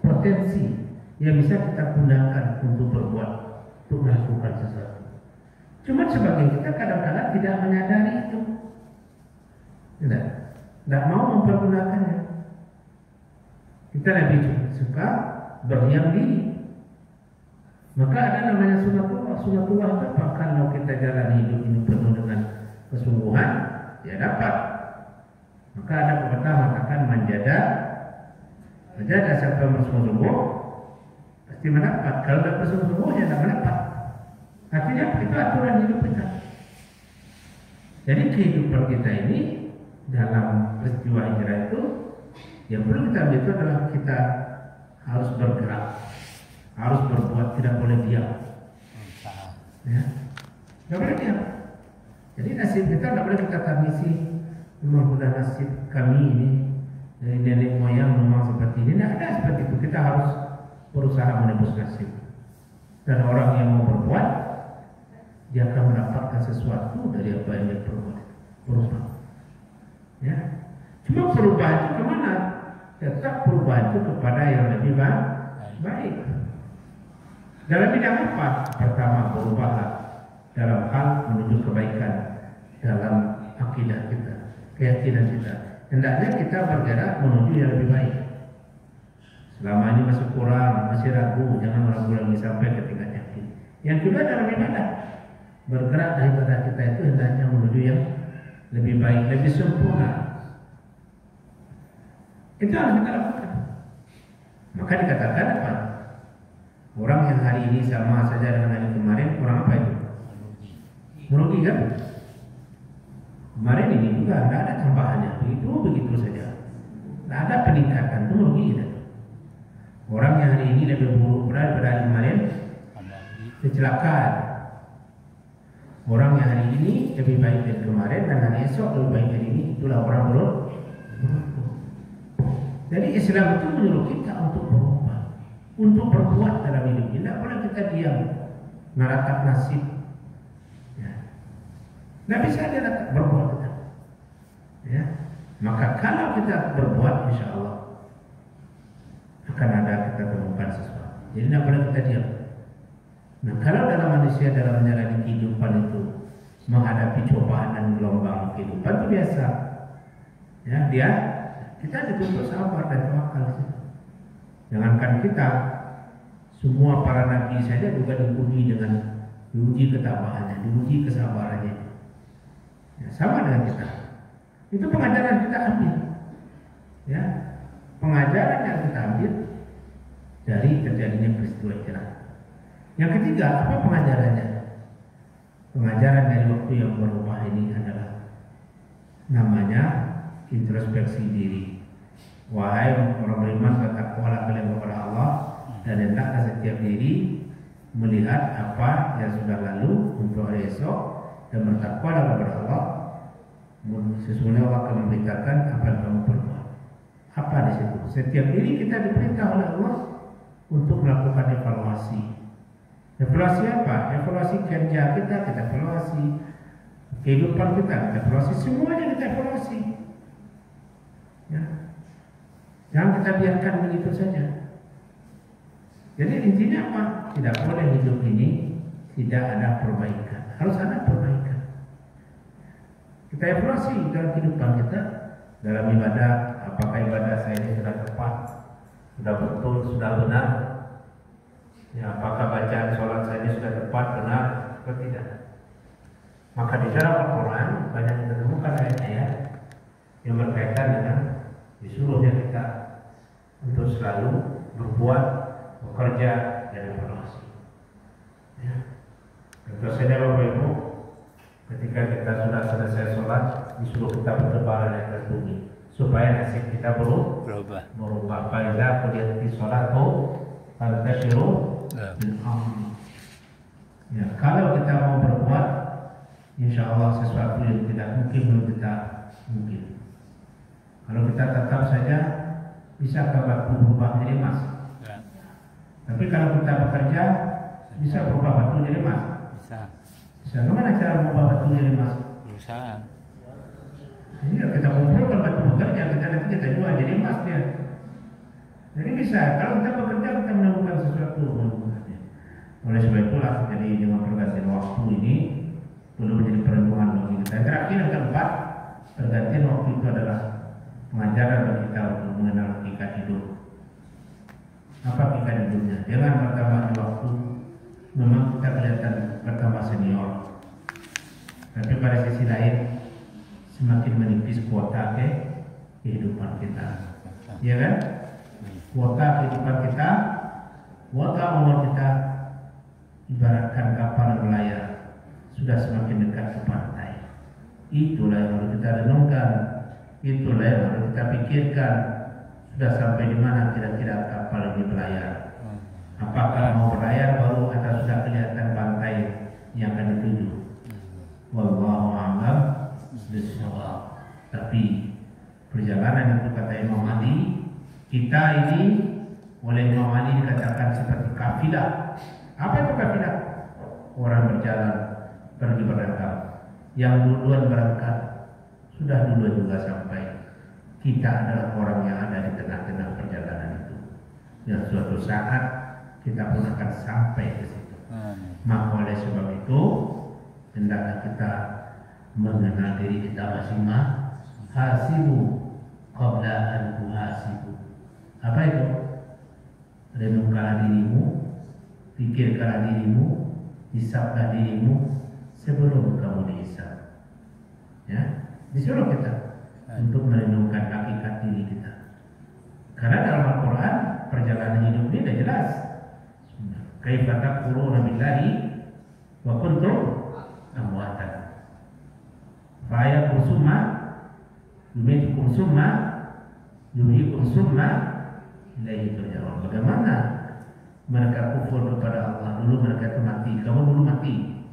S9: potensi yang bisa kita gunakan untuk berbuat, untuk melakukan sesuatu. Cuma sebagian kita kadang-kadang tidak menyadari itu. Tidak mau mempergunakannya. Kita lebih suka berdiam diri. Maka ada namanya sunatullah. Sunatullah itu apa? Kalau kita jalan hidup ini penuh dengan kesungguhan, ya dapat. Maka ada pepatah mengatakan manjada siapa yang bersungguh-sungguh pasti mendapat. Kalau tidak bersungguh-sungguh ya tidak mendapat. Artinya itu aturan hidup kita. Jadi kehidupan kita ini dalam peristiwa hijrah itu yang perlu kita ambil itu adalah kita harus bergerak, harus berbuat, tidak boleh diam. Ya, tidak boleh diam. Jadi nasib kita tidak boleh kita tangisi. Memang sudah nasib kami ini dari nenek moyang memang seperti ini. Tidak ada seperti itu. Kita harus berusaha menebus nasib. Dan orang yang mau berbuat, dia akan mendapatkan sesuatu dari apa yang dia perbuat. Berubah. Ya. Cuma perubahan itu kemana? Tetap perubahan itu kepada yang lebih baik. Dalam bidang apa? Pertama, berubahlah dalam hal menuju kebaikan dalam akidah kita, keyakinan kita. Hendaknya kita bergerak menuju yang lebih baik. Selama ini masih kurang, masih ragu, jangan ragu lagi sampai ke tingkat yakin. Yang kedua dalam ibadah, bergerak dari ibadah kita itu hendaknya menuju yang lebih baik, lebih sempurna. Itu harus kita lakukan. Maka dikatakan apa? Orang yang hari ini sama saja dengan hari kemarin, orang apa itu? Merugi kan? Kemarin ini juga tidak ada tambahannya, begitu saja. Tidak ada peningkatan, itu merugi kan? Orang yang hari ini lebih buruk daripada hari kemarin, kecelakaan. Orang yang hari ini lebih baik dari kemarin dan hari esok lebih baik dari ini, itulah orang buruk. Jadi Islam itu menyuruh kita untuk berubah, untuk berbuat dalam hidup ini. Tidak boleh kita diam, meratap nasib. Tidak bisa dia berbuat kita. Ya. Maka kalau kita berbuat, insya Allah akan ada kita temukan sesuatu. Jadi tidak boleh kita diam. Nah, kalau dalam manusia dalam menjalani kehidupan itu menghadapi cobaan dan gelombang kehidupan itu biasa. Ya, kita dituntut sabar dan tawakal. Jangankan kita, semua para nabi saja juga diuji ketabahannya, diuji kesabarannya. Ya, sama dengan kita. Itu pengajaran kita ambil. Ya, pengajaran yang kita ambil dari terjadinya peristiwa Hijrah. Yang ketiga, apa pengajarannya? Pengajaran dari waktu yang berubah ini adalah namanya introspeksi diri. Wahai orang beriman, bertakwalah kalian kepada Allah dan hendaklah setiap diri melihat apa yang sudah lalu untuk hari esok dan bertakwalah kepada Allah. Sesungguhnya Allah akan memberitakan apa yang kamu perbuat. Apa di situ? Setiap diri kita diperintah oleh Allah untuk melakukan evaluasi. Evaluasi apa? Evaluasi kerja kita evaluasi. Kehidupan kita evaluasi. Semuanya kita evaluasi. Ya. Jangan kita biarkan begitu saja. Jadi intinya apa? Tidak boleh hidup ini tidak ada perbaikan. Harus ada perbaikan. Kita evaluasi dalam kehidupan kita, dalam ibadah. Apakah ibadah saya ini sudah tepat, sudah betul, sudah benar? Ya, apakah bacaan sholat saya ini sudah tepat, benar, atau tidak? Maka di dalam Al-Quran banyak kita temukan ayat-ayat yang berkaitan dengan disuruhnya kita untuk selalu berbuat, bekerja, dan evaluasi. Ya. Tentu saja Bapak Ibu, ketika kita sudah selesai sholat, disuruh kita bertebaran di atas bumi supaya nasib kita berubah. Apabila kulihat di sholat fantashiru bil amri. Ya, kalau kita mau berbuat, insya Allah sesuatu yang tidak mungkin belum kita mungkin. Kalau kita tetap saja bisa batu berubah menjadi emas. Ya. Tapi kalau kita bekerja bisa berubah batu menjadi emas. Bisa. Bagaimana cara mengubah batu menjadi emas? Berusaha. Ini kita kumpulkan batu bekerja, kita jual jadi emas dia. Jadi bisa. Kalau kita bekerja kita menemukan sesuatu. Oleh sebab itulah jadi dengan pergantian waktu ini perlu menjadi perenungan bagi kita. Yang terakhir yang keempat, pergantian waktu itu adalah pengajaran bagi kita untuk mengenal hakikat hidup. Apa hakikat hidupnya? Dengan bertambahnya waktu, memang kita kelihatan bertambah senior. Tapi pada sisi lain, semakin menipis kuota kehidupan kita. Ya kan? Kuota kehidupan kita, kuota umur kita, ibaratkan kapal berlayar, sudah semakin dekat ke pantai. Itulah yang harus kita renungkan. Itulah yang harus kita pikirkan. Sudah sampai di mana kira-kira kapal ini berlayar? Apakah mau berlayar baru atau sudah kelihatan pantai yang akan dituju? Wallahu a'lam bishawab. Tapi perjalanan yang kata Imam Ali, kita ini oleh Imam Ali dikatakan seperti kafilah. Apa itu kafilah? Orang berjalan pergi berdagang, yang duluan berangkat sudah duluan juga sampai. Kita adalah orang yang ada di tengah-tengah perjalanan itu. Dan suatu saat kita pun akan sampai ke situ. Maka oleh sebab itu hendaklah kita mengenal diri kita masing-masing. Hasibu qabla an tuhasibu. Apa itu? Renungkanlah dirimu, pikirkanlah dirimu, hisablah dirimu sebelum kamu dihisab. Ya, disuruh kita untuk merenungkan hakikat diri kita. Karena dalam Al-Quran perjalanan hidup ini sudah jelas. Kaifa takfuruna billahi wa kuntum amwatan. Fa ayakum summa yumitukum summa yuhyikum summa ilaihi turja'un. Bagaimana mereka kufur kepada Allah? Dulu mereka itu mati. Kamu dulu mati.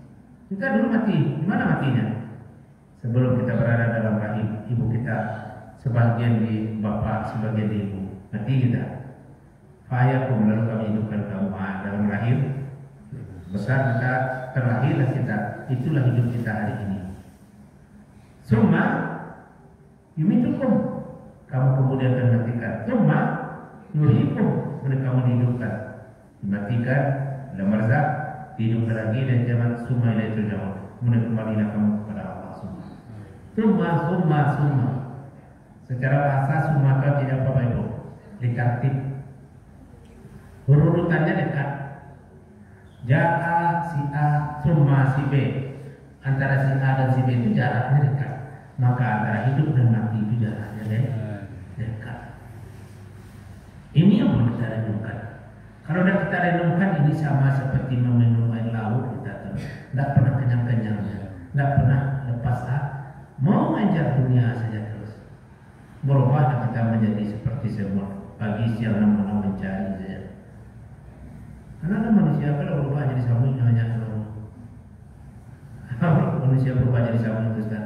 S9: Kita dulu mati. Di mana matinya? Sebelum kita berada dalam rahim ibu kita, sebagian di bapak, sebagian di ibu, mati kita. Fayakum, lalu kami hidupkan kamu dalam rahim besar kita, terlahirlah kita. Itulah hidup kita hari ini. Summa yumitukum, kamu kemudian akan matikan. Summa yuhyikum, kemudian kamu dihidupkan, dimatikan dalam barzakh, dihidupkan lagi dan zaman summa ilaihi turja'un. Kemudian kembalilah kamu kepada Allah. Summa. Secara bahasa summa itu tidak apa itu, ditertib. Urutannya dekat. Ja'a si A, summa si B. Antara si A dan si B itu jaraknya dekat. Maka antara hidup dan mati itu jaraknya dekat. Ini yang perlu kita renungkan. Kalau sudah kita renungkan, ini sama seperti meminum air laut kita, tidak pernah kenyang-kenyangnya, tidak pernah lepas mau mengejar dunia saja terus. Berubah kita menjadi seperti semut, pagi siang malam mencari saja. Karena ada manusia kalau berubah jadi samui hanya manusia berubah jadi samui itu kan.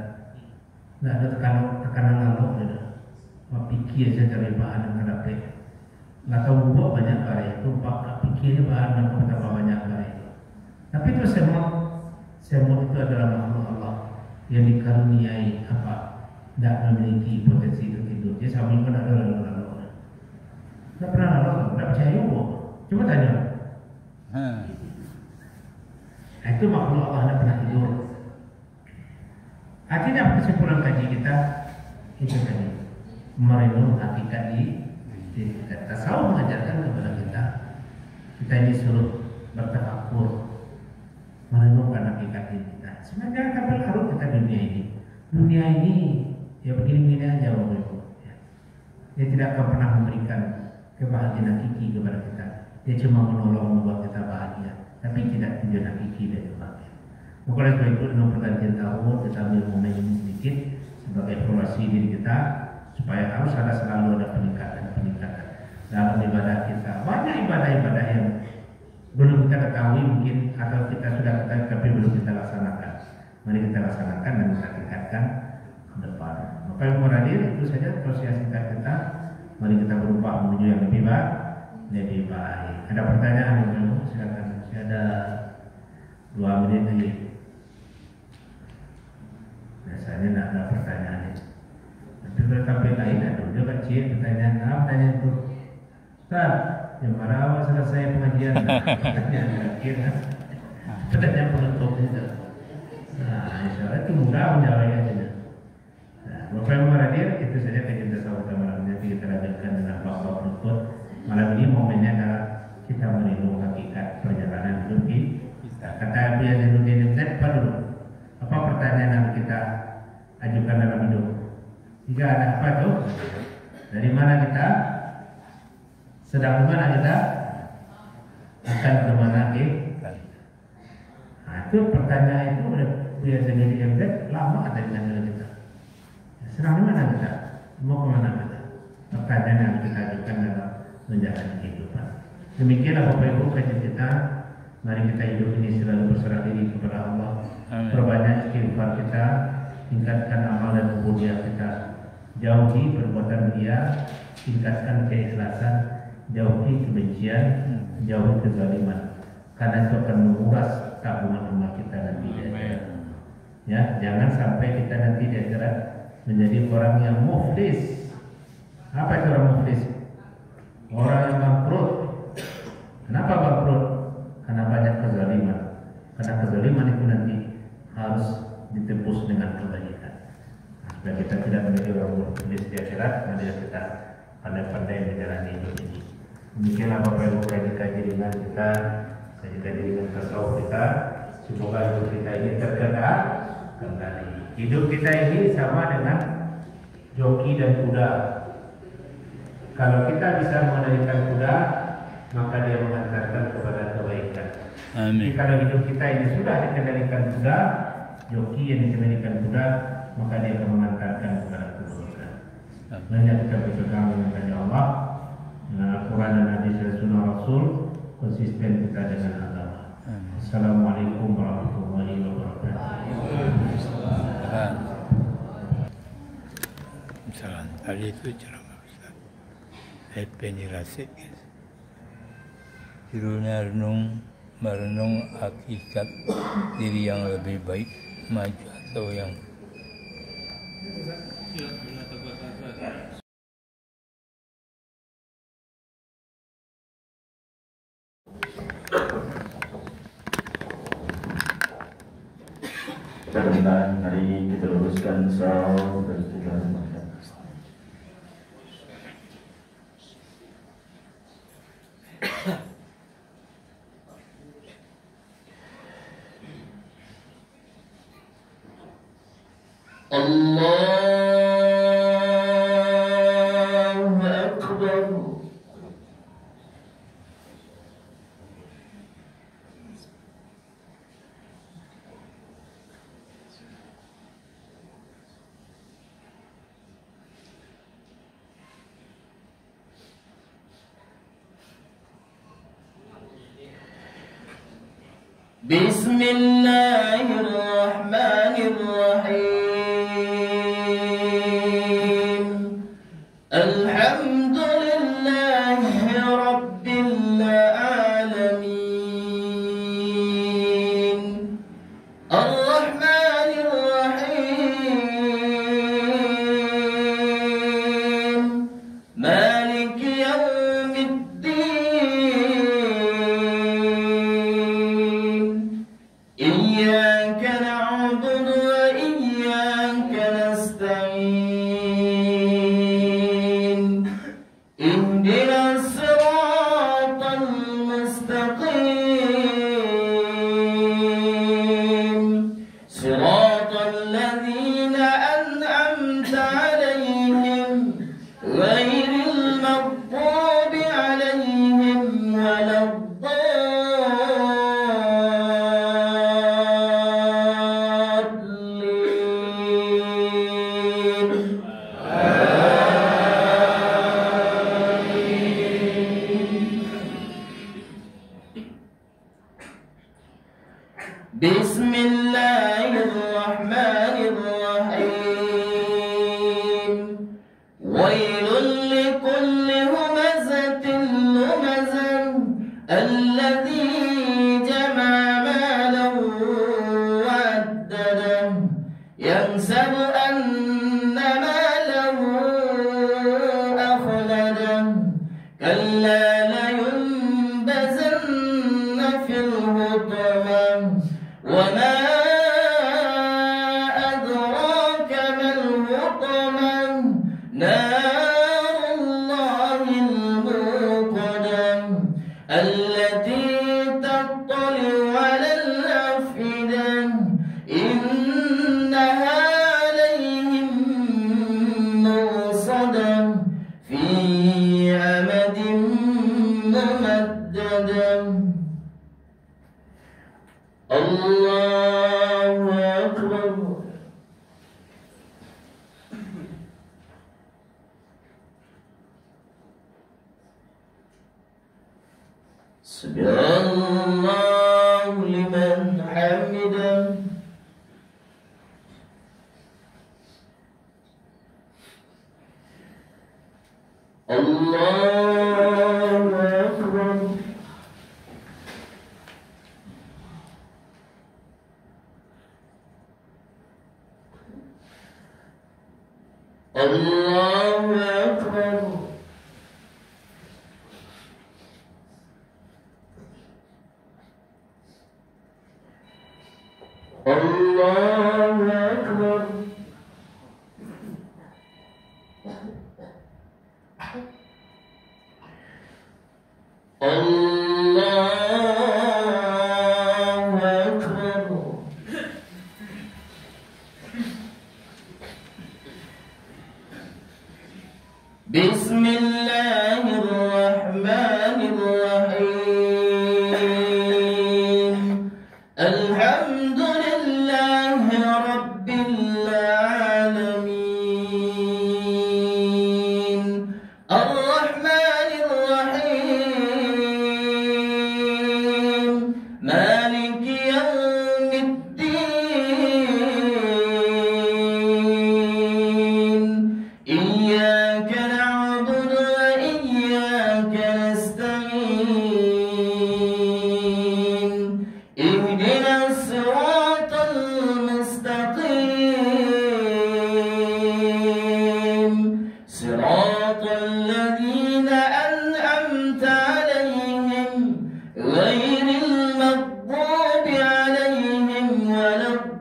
S9: Tidak ada tekanan lalu, tidak. Pikir saja cari bahan yang ada pek. Nggak tahu buat banyak karya itu, pikirnya bahan yang betapa banyak karya itu. Tapi itu semut itu adalah makhluk Allah yang dikaruniai apa? Tidak memiliki potensi untuk hidup. Dia sama pun ada lalu. Tidak pernah lalu, tidak percaya kok. Coba tanya. Itu makhluk Allah tidak pernah tidur. Artinya kesimpulan kaji kita itu tadi, merenung hakikat diri kita. Tasawuf mengajarkan kepada kita ini suruh bertafakur, merenungkan hakikat diri kita. Sebenarnya kan berlarut kita dunia ini. Dunia ini ya begini-begini aja Bapak Ibu. Dia tidak akan pernah memberikan kebahagiaan hakiki kepada kita. Dia cuma menolong membuat kita bahagia, tapi tidak tujuan hakiki dan kebahagiaan. Maka oleh sebab itu dengan pergantian tahun kita ambil momen ini sedikit sebagai evaluasi diri kita, supaya harus selalu ada peningkatan dalam ibadah kita. Banyak ibadah-ibadah yang belum kita ketahui mungkin, atau kita sudah ketahui tapi belum kita laksanakan. Mari kita laksanakan dan kita tingkatkan ke depan. Maka yang hadir itu saja proses kita. Mari kita berubah menuju yang lebih baik. Ada pertanyaan Ibu? Silakan. Masih ada 2 menit lagi. Biasanya tidak ada pertanyaan. Tapi tetapi lain ada juga kecil pertanyaan. Pertanyaan itu, Ustaz, yang mana awal selesai pengajian? Pertanyaan terakhir, pertanyaan penutup itu. Nah, insya Allah itu mudah menjawabnya. Nah, Bapak yang hadir, itu saja kajian tasawuf malam ini. Kita lanjutkan dengan bab penutup. Malam ini momennya adalah kita merenung hakikat perjalanan hidup kita. Kata Abu Yazid apa dulu? Apa pertanyaan yang kita ajukan dalam hidup? Jika ada apa itu? Dari mana kita? Sedang di mana kita? Akan kemana kita? Nah, itu pertanyaan itu udah biasa lama ada dengan kita. Sedang di mana kita? Mau kemana kita? Pertanyaan yang kita ajukan dalam menjalani kehidupan. Demikianlah Bapak Ibu kajian kita. Mari kita hidup ini selalu berserah diri kepada Allah. Perbanyak istighfar kita, tingkatkan amal dan ubudiyah kita. jauhi perbuatan ria, tingkatkan keikhlasan, jauhi kebencian, jauhi kezaliman, karena itu akan menguras tabungan amal kita nanti di akhirat. Ya, jangan sampai kita nanti di akhirat menjadi orang yang muflis. Apa itu orang muflis? Orang yang bangkrut. Kenapa bangkrut? Karena banyak kezaliman. Karena kezaliman itu nanti harus ditebus dengan kebaikan. Supaya kita tidak menjadi orang muflis di akhirat, mari kita pandai-pandai menjalani hidup ini. Demikianlah Bapak Ibu kaji-kaji ringan kita, kaji-kaji ringan tasawuf kita. Semoga hidup kita ini terkendali. Hidup kita ini sama dengan joki dan kuda. Kalau kita bisa mengendalikan kuda, maka dia mengantarkan kepada kebaikan. Amin. Jadi kalau hidup kita ini sudah dikendalikan kuda, joki yang dikendalikan kuda, maka dia akan mengantarkan kepada kebaikan. Banyak kita berpegang dengan janji Allah, dengan Al-Quran dan hadis dan sunnah Rasul, konsisten kita dengan agama. Assalamualaikum warahmatullahi wabarakatuh.
S5: Misalnya tadi itu ceramah Ustaz Effendi Rasid, judulnya merenung hakikat diri yang lebih baik, maju atau yang
S9: mudah-mudahan hari ini kita luruskan saw dan juga Allahu Akbar. Bismillahirrahmanirrahim. Alhamdulillahi Rabbil alamin. Ar-Rahmanirrahim. Maliki yawmiddin. Iyyaka na'budu wa iyyaka nasta'in. Ihdinas siratal mustaqim. Siratal ladzina an'amta 'alaihim ghairil maghdubi 'alaihim Bismillahirrahmanirrahim. Wailul likulli humazatin lumazah alladzi jama'a malan wa addadah yahsabu anna malahu akhladah kalla la yunbazanna fil hutamah wa ma adraka mal hutamah narullahil muqadah allati tattali'u 'alal afidah innaha 'alayhim mursadah fi amadin mumaddadah. Allahu Akbar. Sami'allahu liman hamidah.
S10: الله أكبر الله أكبر الله أكبر بسم الله الرحمن الرحيم الحمد لله رب العالمين الرحمن الرحيم مالك يوم الدين إياك نعبد وإياك نستعين اهدنا الصراط المستقيم صراط الذين أنعمت عليهم غير المغضوب عليهم ولا الضالين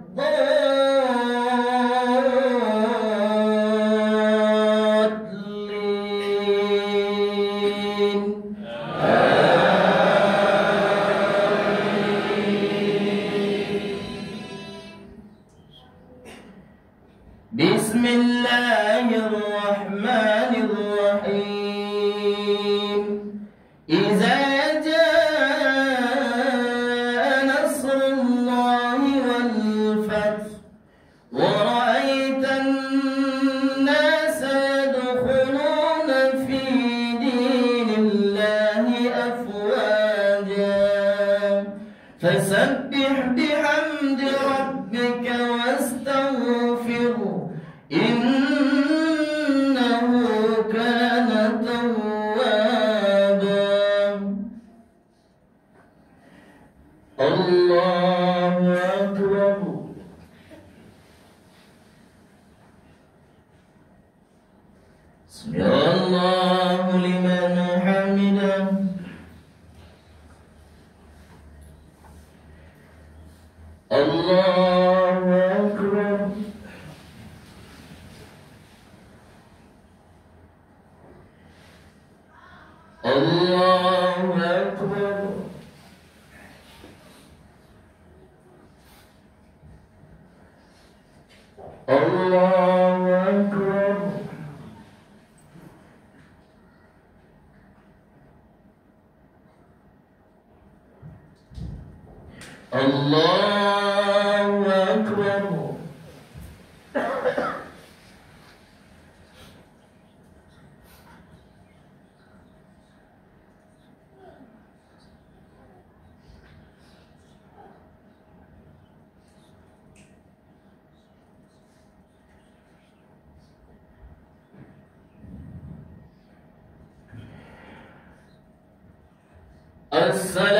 S10: بسم الله الرحمن الرحيم إذا جاء نصر الله والفتح ورأيت الناس يدخلون في دين الله أفواجا فسبح بحمد ربك واستغفره إنه كان توابا الله أكبر سمع الله لمن حمده الله أكبر الله أكبر الله أكبر الله أكبر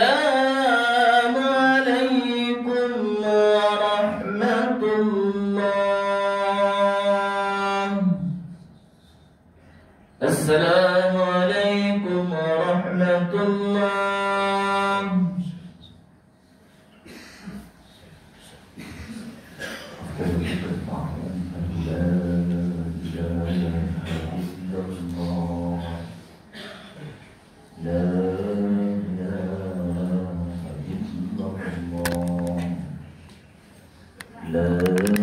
S10: السلام عليكم ورحمة الله السلام عليكم ورحمة الله لا